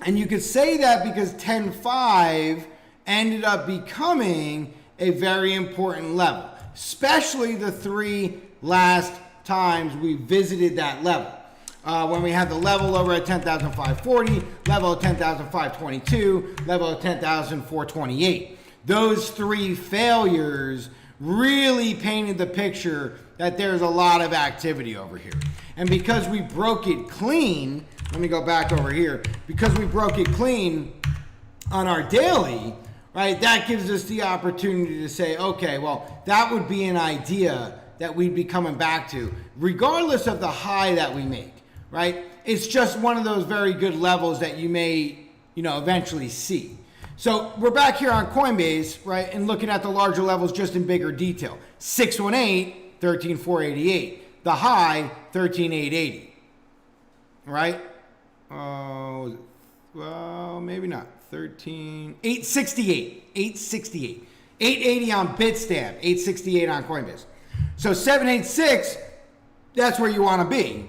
And you could say that because 10.5 ended up becoming a very important level, especially the 3 last times we visited that level. When we had the level over at 10,540, level at 10,522, level at 10,428. Those 3 failures really painted the picture that there's a lot of activity over here. And because we broke it clean, let me go back over here, because we broke it clean on our daily, right, that gives us the opportunity to say, okay, well, that would be an idea that we'd be coming back to, regardless of the high that we make, right? It's just one of those very good levels that you may, eventually see. So we're back here on Coinbase, right, and looking at the larger levels just in bigger detail. 618, 13,488. The high, 13,880. Right? Well, maybe not. 868. 868. 880 on Bitstamp. 868 on Coinbase. So 786, that's where you want to be.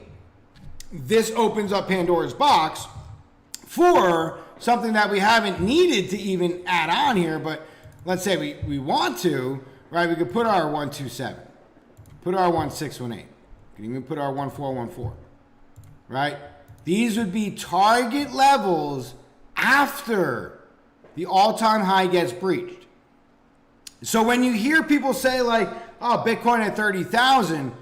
This opens up Pandora's box for something that we haven't needed to even add on here, but let's say we want to, right? We could put our 127, put our 1618, we can even put our 1414, right? These would be target levels after the all-time high gets breached. So when you hear people say like, oh, Bitcoin at 30,000,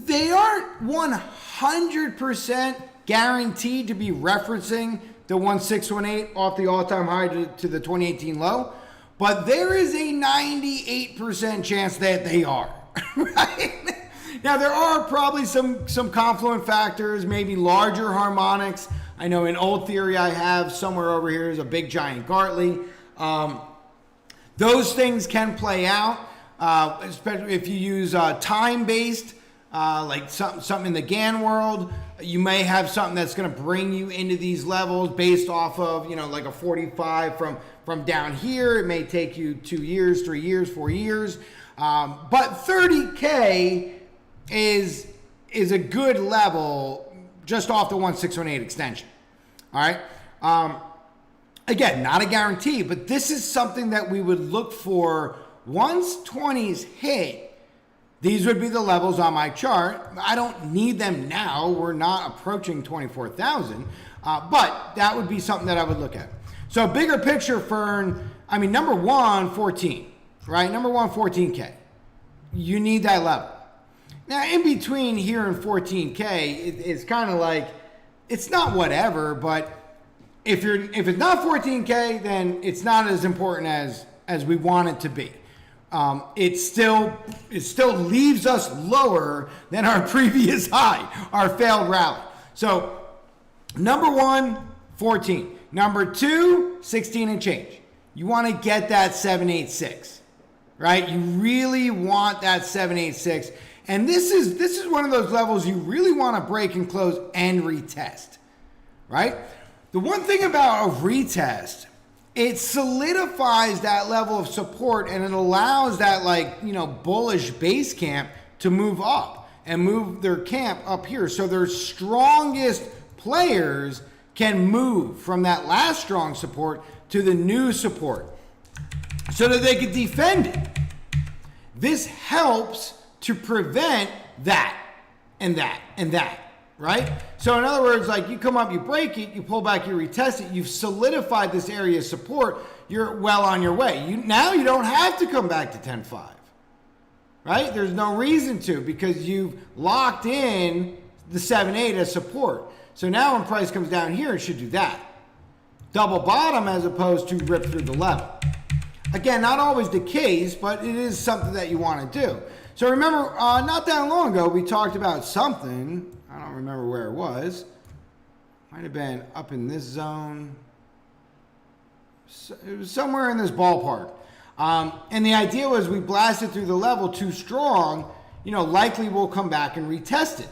they aren't 100% guaranteed to be referencing the 1618 off the all-time high to the 2018 low, but there is a 98% chance that they are, right? Now, there are probably some confluent factors, maybe larger harmonics. I know in old theory I have somewhere over here is a big giant Gartley. Those things can play out, especially if you use time-based like something in the Gann world. You may have something that's going to bring you into these levels based off of, like a 45 from down here. It may take you 2 years, 3 years, 4 years. But 30K is a good level just off the 1618 extension. All right. Again, not a guarantee, but this is something that we would look for once 20s hit. These would be the levels on my chart. I don't need them now. We're not approaching 24,000, but that would be something that I would look at. So bigger picture, Fern, number one, 14, right? Number one, 14K. You need that level. Now, in between here and 14K, it's kind of like, it's not whatever, but if it's not 14K, then it's not as important as we want it to be. It still leaves us lower than our previous high, our failed rally. So number one, 14. Number two, 16 and change. You want to get that 786, right? You really want that 786. And this is one of those levels you really want to break and close and retest, right? The one thing about a retest, it solidifies that level of support and it allows that bullish base camp to move up and move their camp up here. So their strongest players can move from that last strong support to the new support so that they can defend it. This helps to prevent that and that and that, right? So in other words, you come up, you break it, you pull back, you retest it, you've solidified this area of support, you're well on your way. Now you don't have to come back to 10.5, right? There's no reason to, because you've locked in the 7.8 as support. So now when price comes down here, it should do that. Double bottom as opposed to rip through the level. Again, not always the case, but it is something that you want to do. So remember, not that long ago, we talked about something. I don't remember where it was. Might have been up in this zone. It was somewhere in this ballpark. And the idea was we blasted through the level too strong, likely we'll come back and retest it.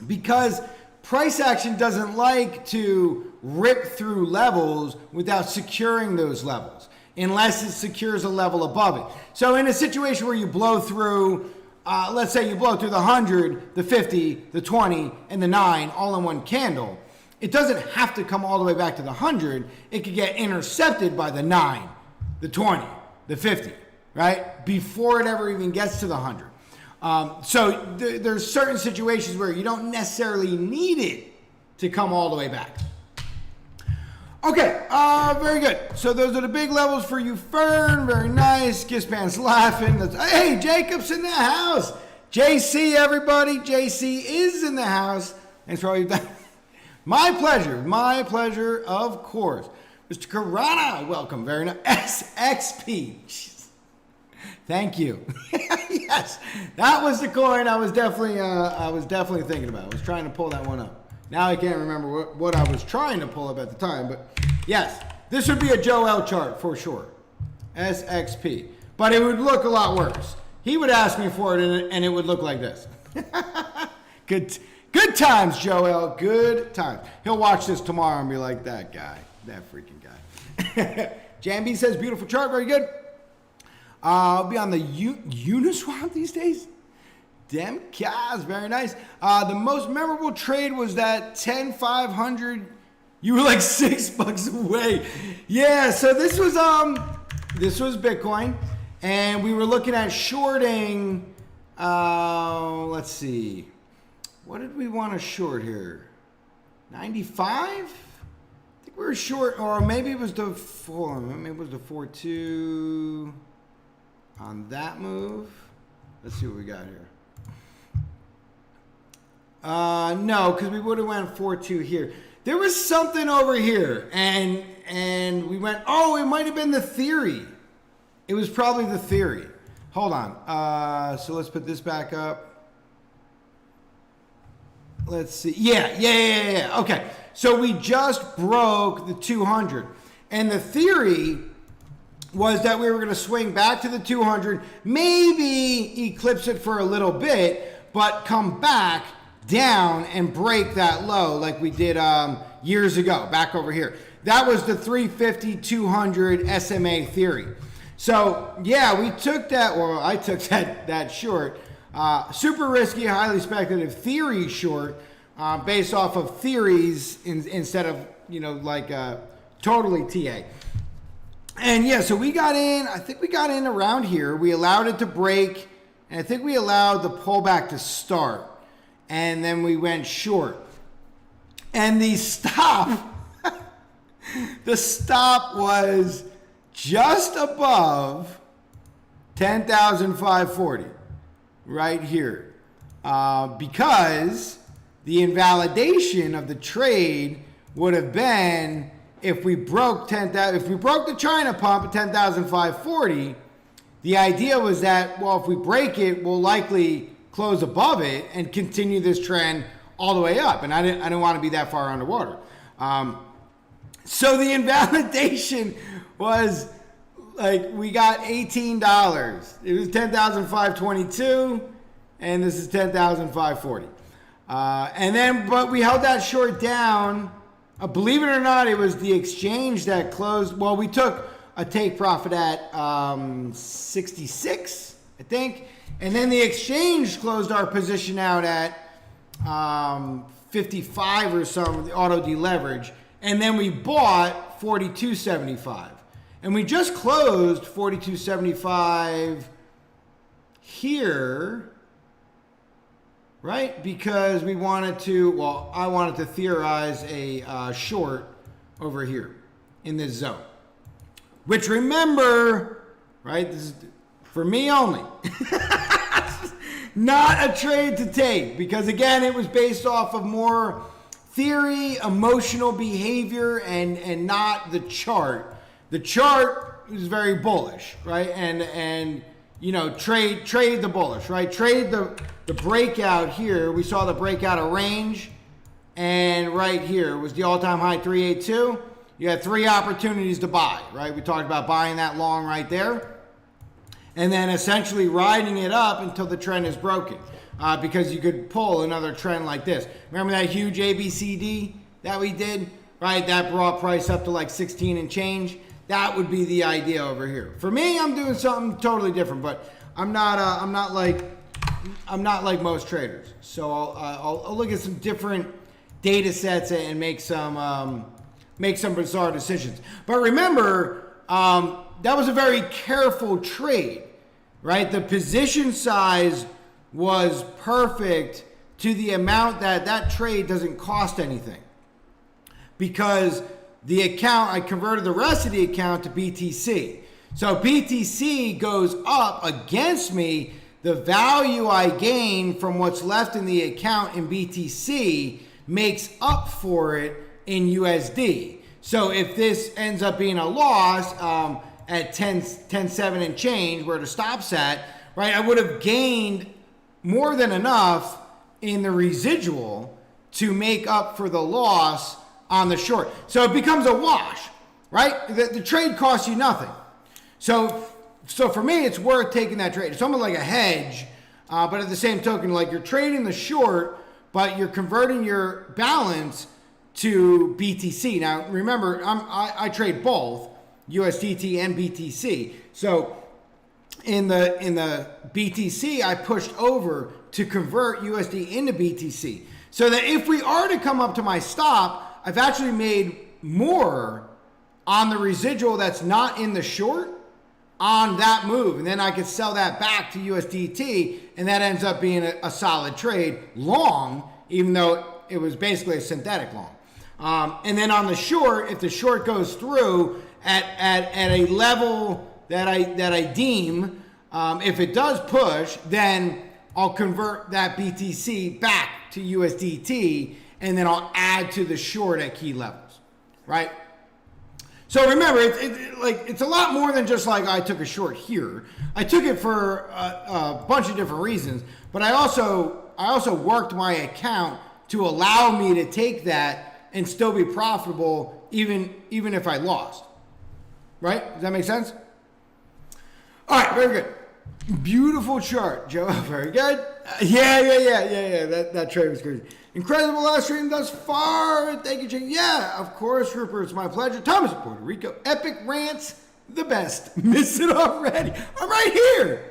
Because price action doesn't like to rip through levels without securing those levels, unless it secures a level above it. So in a situation where you blow through, let's say you blow through the 100, the 50, the 20, and the 9 all in one candle, it doesn't have to come all the way back to the 100. It could get intercepted by the 9, the 20, the 50, right? Before it ever even gets to the 100. So there's certain situations where you don't necessarily need it to come all the way back. Okay, very good. So those are the big levels for you, Fern. Very nice. Gispan's laughing. Hey, Jacob's in the house. JC, everybody. JC is in the house. Thanks for all you've done. My pleasure, of course. Mr. Karana, welcome. Very nice. SXP. Jeez. Thank you. Yes, that was the coin I was definitely thinking about. I was trying to pull that one up. Now I can't remember what I was trying to pull up at the time, but yes, this would be a Joe L chart for sure. SXP. But it would look a lot worse. He would ask me for it and it would look like this. Good times, Joe L. Good times. He'll watch this tomorrow and be like, that guy, that freaking guy. Jambi says, beautiful chart, very good. I'll be on the Uniswap these days. Dem Kaz, very nice. The most memorable trade was that 10,500. You were like $6 away. Yeah, so this was Bitcoin, and we were looking at shorting. Let's see, what did we want to short here? 95. I think we were short, or maybe it was the 4.2 on that move. Let's see what we got here. No, because we would have went 4.2 here. There was something over here, and we went, oh, it might have been the theory. It was probably the theory. Hold on. So let's put this back up. Let's see. Yeah. Okay. So we just broke the 200. And the theory was that we were going to swing back to the 200, maybe eclipse it for a little bit, but come back down and break that low like we did years ago, back over here. That was the 350-200 SMA theory. So yeah, we took that, or I took that short, super risky, highly speculative theory short, based off of theories instead of, like totally TA. And yeah, so we got in, I think we got in around here. We allowed it to break, and I think we allowed the pullback to start. And then we went short. And the stop, the stop was just above 10,540 right here. Because the invalidation of the trade would have been if we broke the China pump at 10,540, the idea was that, well, if we break it, we'll likely close above it and continue this trend all the way up. And I didn't want to be that far underwater. So the invalidation was like, we got $18. It was 10,522, and this is 10,540. And then, but we held that short down. Believe it or not, it was the exchange that closed. Well, we took a take profit at 66, I think. And then the exchange closed our position out at 55 or some, the auto deleverage. And then we bought 42.75. And we just closed 42.75 here, right? Because we wanted to, well, I wanted to theorize a short over here in this zone. Which, remember, right, this is for me only. Not a trade to take, because again, it was based off of more theory, emotional behavior, and not the chart. The chart is very bullish, right? And trade the bullish, right? Trade the breakout here. We saw the breakout of range, and right here was the all-time high 382. You had three opportunities to buy, right? We talked about buying that long right there, and then essentially riding it up until the trend is broken, because you could pull another trend like this. Remember that huge ABCD that we did, right? That brought price up to like 16 and change. That would be the idea over here. For me, I'm doing something totally different, but I'm not like most traders. So I'll look at some different data sets and make some bizarre decisions. But remember, that was a very careful trade, right? The position size was perfect to the amount that trade doesn't cost anything, because the account, I converted the rest of the account to BTC. So BTC goes up against me. The value I gain from what's left in the account in BTC makes up for it in USD. So if this ends up being a loss at 10.7 and change, where the stop's at, right, I would have gained more than enough in the residual to make up for the loss on the short. So it becomes a wash, right? The trade costs you nothing. So for me, it's worth taking that trade. It's almost like a hedge, but at the same token, like you're trading the short, but you're converting your balance to BTC. Now, remember, I trade both USDT and BTC. So in the BTC, I pushed over to convert USD into BTC, so that if we are to come up to my stop, I've actually made more on the residual that's not in the short on that move. And then I could sell that back to USDT, and that ends up being a solid trade long, even though it was basically a synthetic long. And then on the short, if the short goes through at a level that I deem, if it does push, then I'll convert that BTC back to USDT, and then I'll add to the short at key levels, right? So remember, it's a lot more than just like I took a short here. I took it for a bunch of different reasons, but I also worked my account to allow me to take that and still be profitable, even if I lost, right? Does that make sense? All right, very good. Beautiful chart, Joe. Very good. Yeah. That trade was crazy. Incredible last stream thus far. Thank you, Jake. Yeah, of course, Rupert. It's my pleasure. Thomas, Puerto Rico. Epic rants, the best. Miss it already. I'm right here.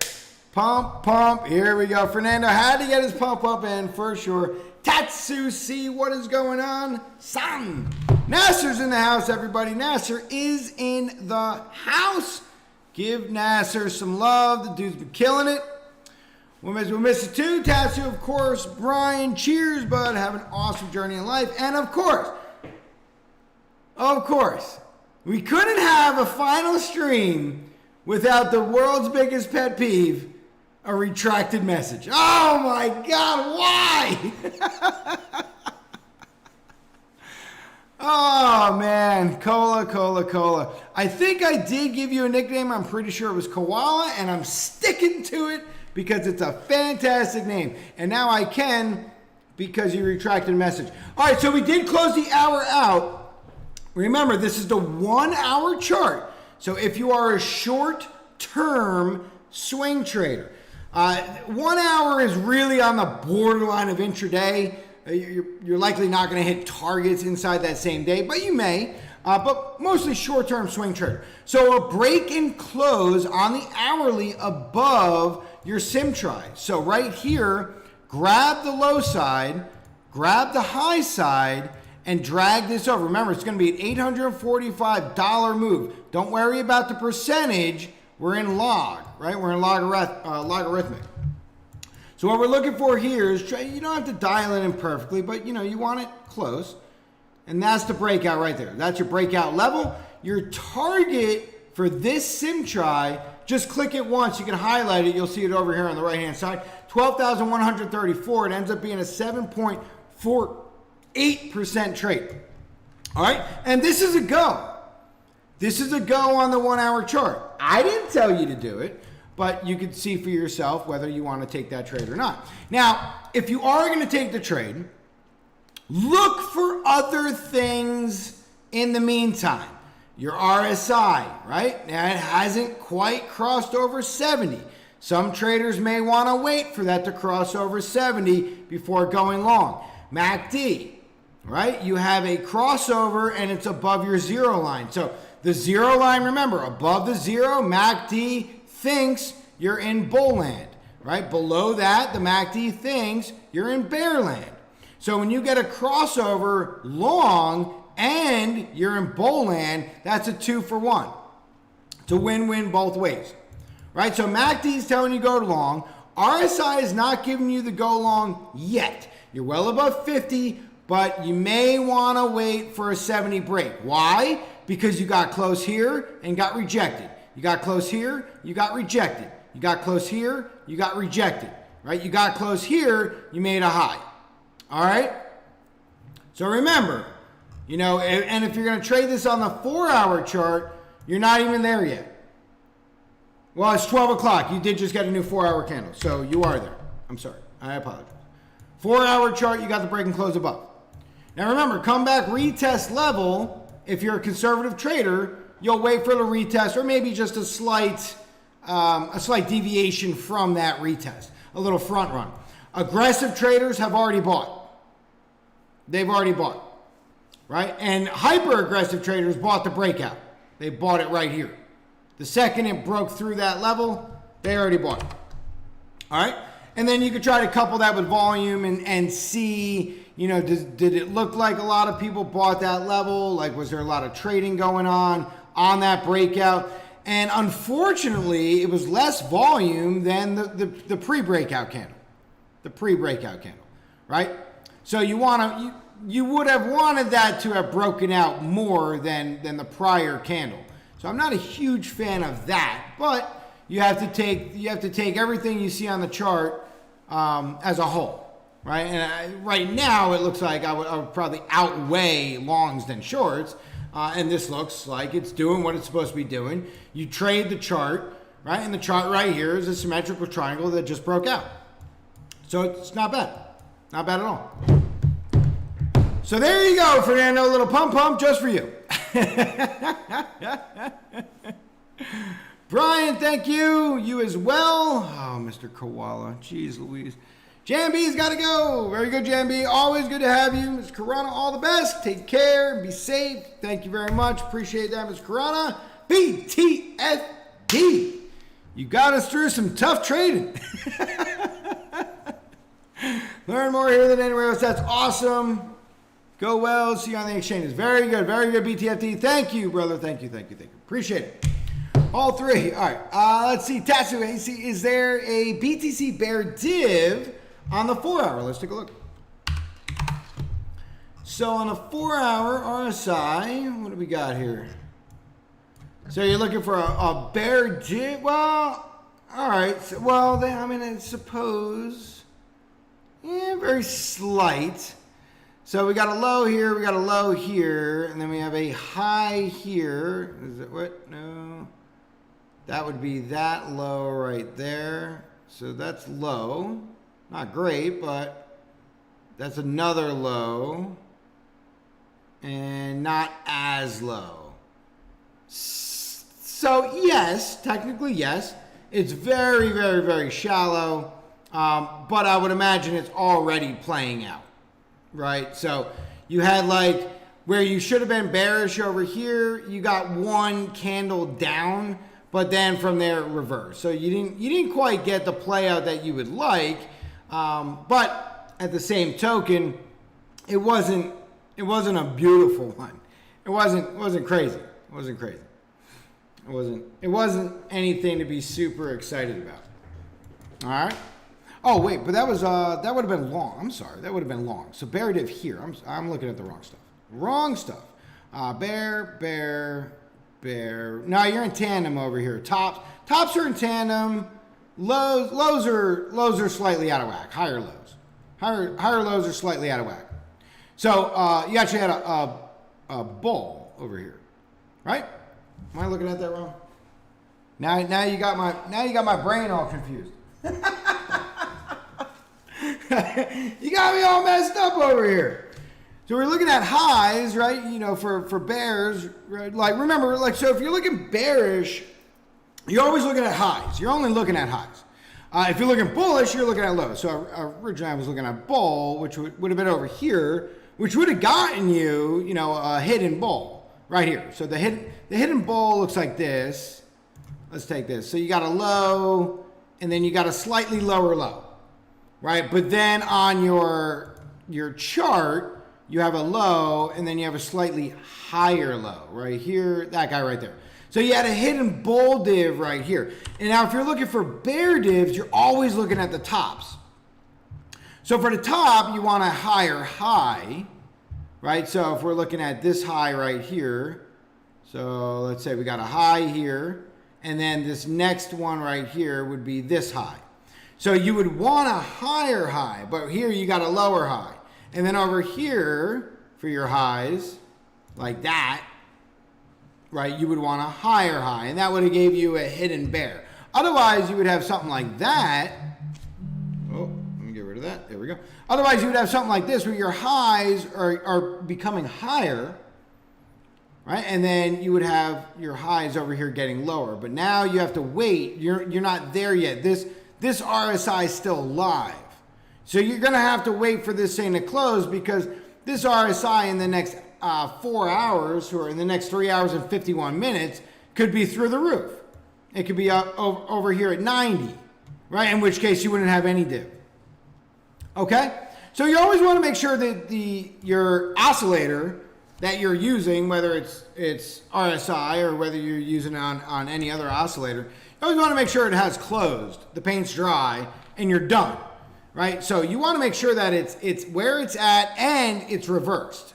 Pump. Here we go. Fernando had to get his pump up in for sure. Tatsu, see what is going on? San. Nasser's in the house, everybody. Nasser is in the house. Give Nasser some love. The dude's been killing it. We'll miss it too. Tatsu, of course. Brian, cheers, bud. Have an awesome journey in life. And of course, we couldn't have a final stream without the world's biggest pet peeve, a retracted message. Oh my God, why? Oh man, Cola. I think I did give you a nickname. I'm pretty sure it was Koala, and I'm sticking to it because it's a fantastic name. And now I can because you retracted a message. All right, so we did close the hour out. Remember, this is the 1 hour chart. So if you are a short-term swing trader, 1 hour is really on the borderline of intraday. You're likely not going to hit targets inside that same day, but you may. But mostly short-term swing trader. So a break and close on the hourly above your sim try. So right here, grab the low side, grab the high side, and drag this over. Remember, it's going to be an $845 move. Don't worry about the percentage. We're in log, right? We're in logarithmic. So what we're looking for here is, you don't have to dial it in perfectly, but you want it close. And that's the breakout right there. That's your breakout level. Your target for this sim try, just click it once. You can highlight it. You'll see it over here on the right-hand side. 12,134. It ends up being a 7.48% trade. All right? And this is a go. This is a go on the 1 hour chart. I didn't tell you to do it, but you can see for yourself whether you want to take that trade or not. Now, if you are going to take the trade, look for other things in the meantime. Your RSI, right? Now, it hasn't quite crossed over 70. Some traders may want to wait for that to cross over 70 before going long. MACD, right? You have a crossover and it's above your zero line. So the zero line, remember, above the zero, MACD thinks you're in bull land, right? Below that, the MACD thinks you're in bear land. So when you get a crossover long and you're in bull land, that's a 2-for-1. It's a win-win both ways, right? So MACD is telling you go long. RSI is not giving you the go long yet. You're well above 50, but you may want to wait for a 70 break. Why? Because you got close here and got rejected. You got close here, you got rejected. You got close here, you got rejected, right? You got close here, you made a high. All right? So remember, and if you're going to trade this on the 4 hour chart, you're not even there yet. Well, it's 12 o'clock. You did just get a new 4 hour candle, so you are there. I'm sorry. I apologize. 4 hour chart, you got the break and close above. Now remember, come back retest level. If you're a conservative trader, you'll wait for the retest or maybe just a slight deviation from that retest, a little front run. Aggressive traders have already bought. They've already bought, right? And hyper aggressive traders bought the breakout. They bought it right here. The second it broke through that level, they already bought it. All right? And then you could try to couple that with volume and see, did it look like a lot of people bought that level? Like, was there a lot of trading going on that breakout? And unfortunately, it was less volume than the pre-breakout candle. The pre-breakout candle, right? So you would have wanted that to have broken out more than the prior candle. So I'm not a huge fan of that, but you have to take everything you see on the chart as a whole, right? And right now it looks like I would probably outweigh longs than shorts, and this looks like it's doing what it's supposed to be doing. You trade the chart, right? And the chart right here is a symmetrical triangle that just broke out. So it's not bad. Not bad at all. So there you go, Fernando. A little pump just for you. Brian, thank you. You as well. Oh, Mr. Koala. Jeez Louise. Jambi's got to go. Very good, Jambi. Always good to have you. Ms. Karana, all the best. Take care. Be safe. Thank you very much. Appreciate that, Ms. Karana. PTSD. You got us through some tough trading. Learn more here than anywhere else. That's awesome. Go well. See you on the exchanges. Very good. Very good, BTFD. Thank you, brother. Thank you. Thank you. Thank you. Appreciate it. All three. All right. Let's see. Tatsu, is there a BTC Bear div on the 4 hour? Let's take a look. So on the 4 hour RSI, what do we got here? So you're looking for a bear div? Well, all right. So, well, I mean, I suppose, yeah, very slight. So we got a low here, we got a low here, and then we have a high here. Is it what? No. That would be that low right there. So that's low. Not great, but that's another low. And not as low. So yes, technically yes. It's very, very, very shallow. But I would imagine it's already playing out. Right? So you had like where you should have been bearish over here, you got one candle down, but then from there it reversed. So you didn't quite get the play out that you would like. But at the same token, it wasn't a beautiful one. It wasn't crazy. It wasn't crazy. It wasn't anything to be super excited about. All right. Oh wait, but that was that would have been long. I'm sorry, that would have been long. So bear div here. I'm looking at the wrong stuff. Wrong stuff. Bear. No, you're in tandem over here. Tops are in tandem. Lows are slightly out of whack. Higher lows. Higher lows are slightly out of whack. So you actually had a bull over here, right? Am I looking at that wrong? Now you got my brain all confused. You got me all messed up over here. So we're looking at highs, right? You know, for bears, right? Like remember, like so if you're looking bearish, you're always looking at highs. You're only looking at highs. If you're looking bullish, you're looking at lows. So originally I was looking at bull, which would have been over here, which would have gotten you, you know, a hidden bull right here. So the hidden bull looks like this. Let's take this. So you got a low, and then you got a slightly lower low, right? But then on your chart, you have a low, and then you have a slightly higher low right here. That guy right there. So you had a hidden bull div right here. And now if you're looking for bear divs, you're always looking at the tops. So for the top, you want a higher high, right? So if we're looking at this high right here, so let's say we got a high here, and then this next one right here would be this high. So you would want a higher high, but here you got a lower high. And then over here, for your highs, like that, right, you would want a higher high, and that would have gave you a hidden bear. Otherwise, you would have something like that. Oh, let me get rid of that. There we go. Otherwise, you would have something like this, where your highs are becoming higher, right? And then you would have your highs over here getting lower. But now you have to wait. You're not there yet. This RSI is still live. So you're going to have to wait for this thing to close, because this RSI in the next 4 hours, or in the next 3 hours and 51 minutes, could be through the roof. It could be up over here at 90, right? In which case you wouldn't have any div. Okay? So you always want to make sure that your oscillator that you're using, whether it's RSI or whether you're using it on any other oscillator, you always want to make sure it has closed, the paint's dry, and you're done. Right? So you want to make sure that it's where it's at and it's reversed.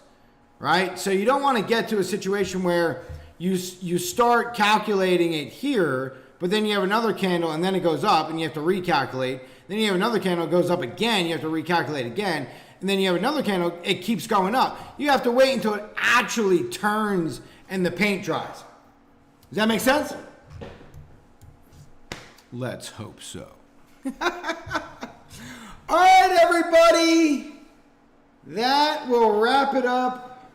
Right? So you don't want to get to a situation where you start calculating it here, but then you have another candle and then it goes up and you have to recalculate. Then you have another candle, it goes up again, you have to recalculate again. And then you have another candle, it keeps going up. You have to wait until it actually turns and the paint dries. Does that make sense? Let's hope so. All right, everybody. That will wrap it up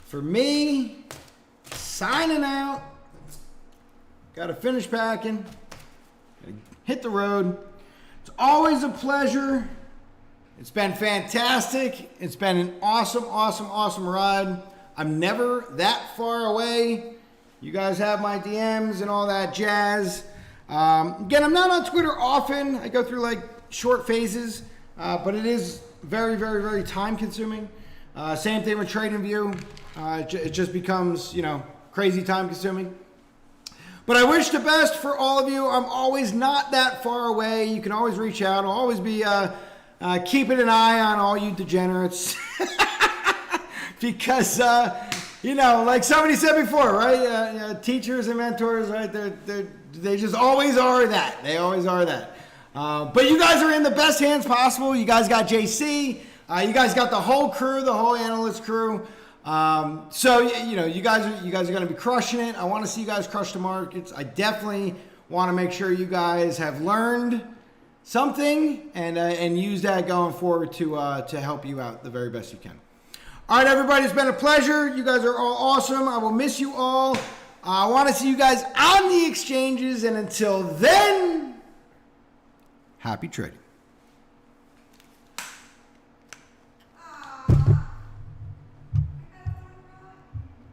for me. Signing out. Got to finish packing. Got to hit the road. It's always a pleasure. It's been fantastic. It's been an awesome, awesome, awesome ride. I'm never that far away. You guys have my DMs and all that jazz. Again, I'm not on Twitter often. I go through like short phases, but it is very, very, very time consuming. Same thing with TradingView. It just becomes, crazy time consuming. But I wish the best for all of you. I'm always not that far away. You can always reach out. I'll always be keeping an eye on all you degenerates. Because, like somebody said before, right? Teachers and mentors, right? They just always are that. They always are that. But you guys are in the best hands possible. You guys got JC. You guys got the whole crew, the whole analyst crew. So you guys are going to be crushing it. I want to see you guys crush the markets. I definitely want to make sure you guys have learned something and use that going forward to help you out the very best you can. All right, everybody, it's been a pleasure. You guys are all awesome. I will miss you all. I want to see you guys on the exchanges, and until then, happy trading.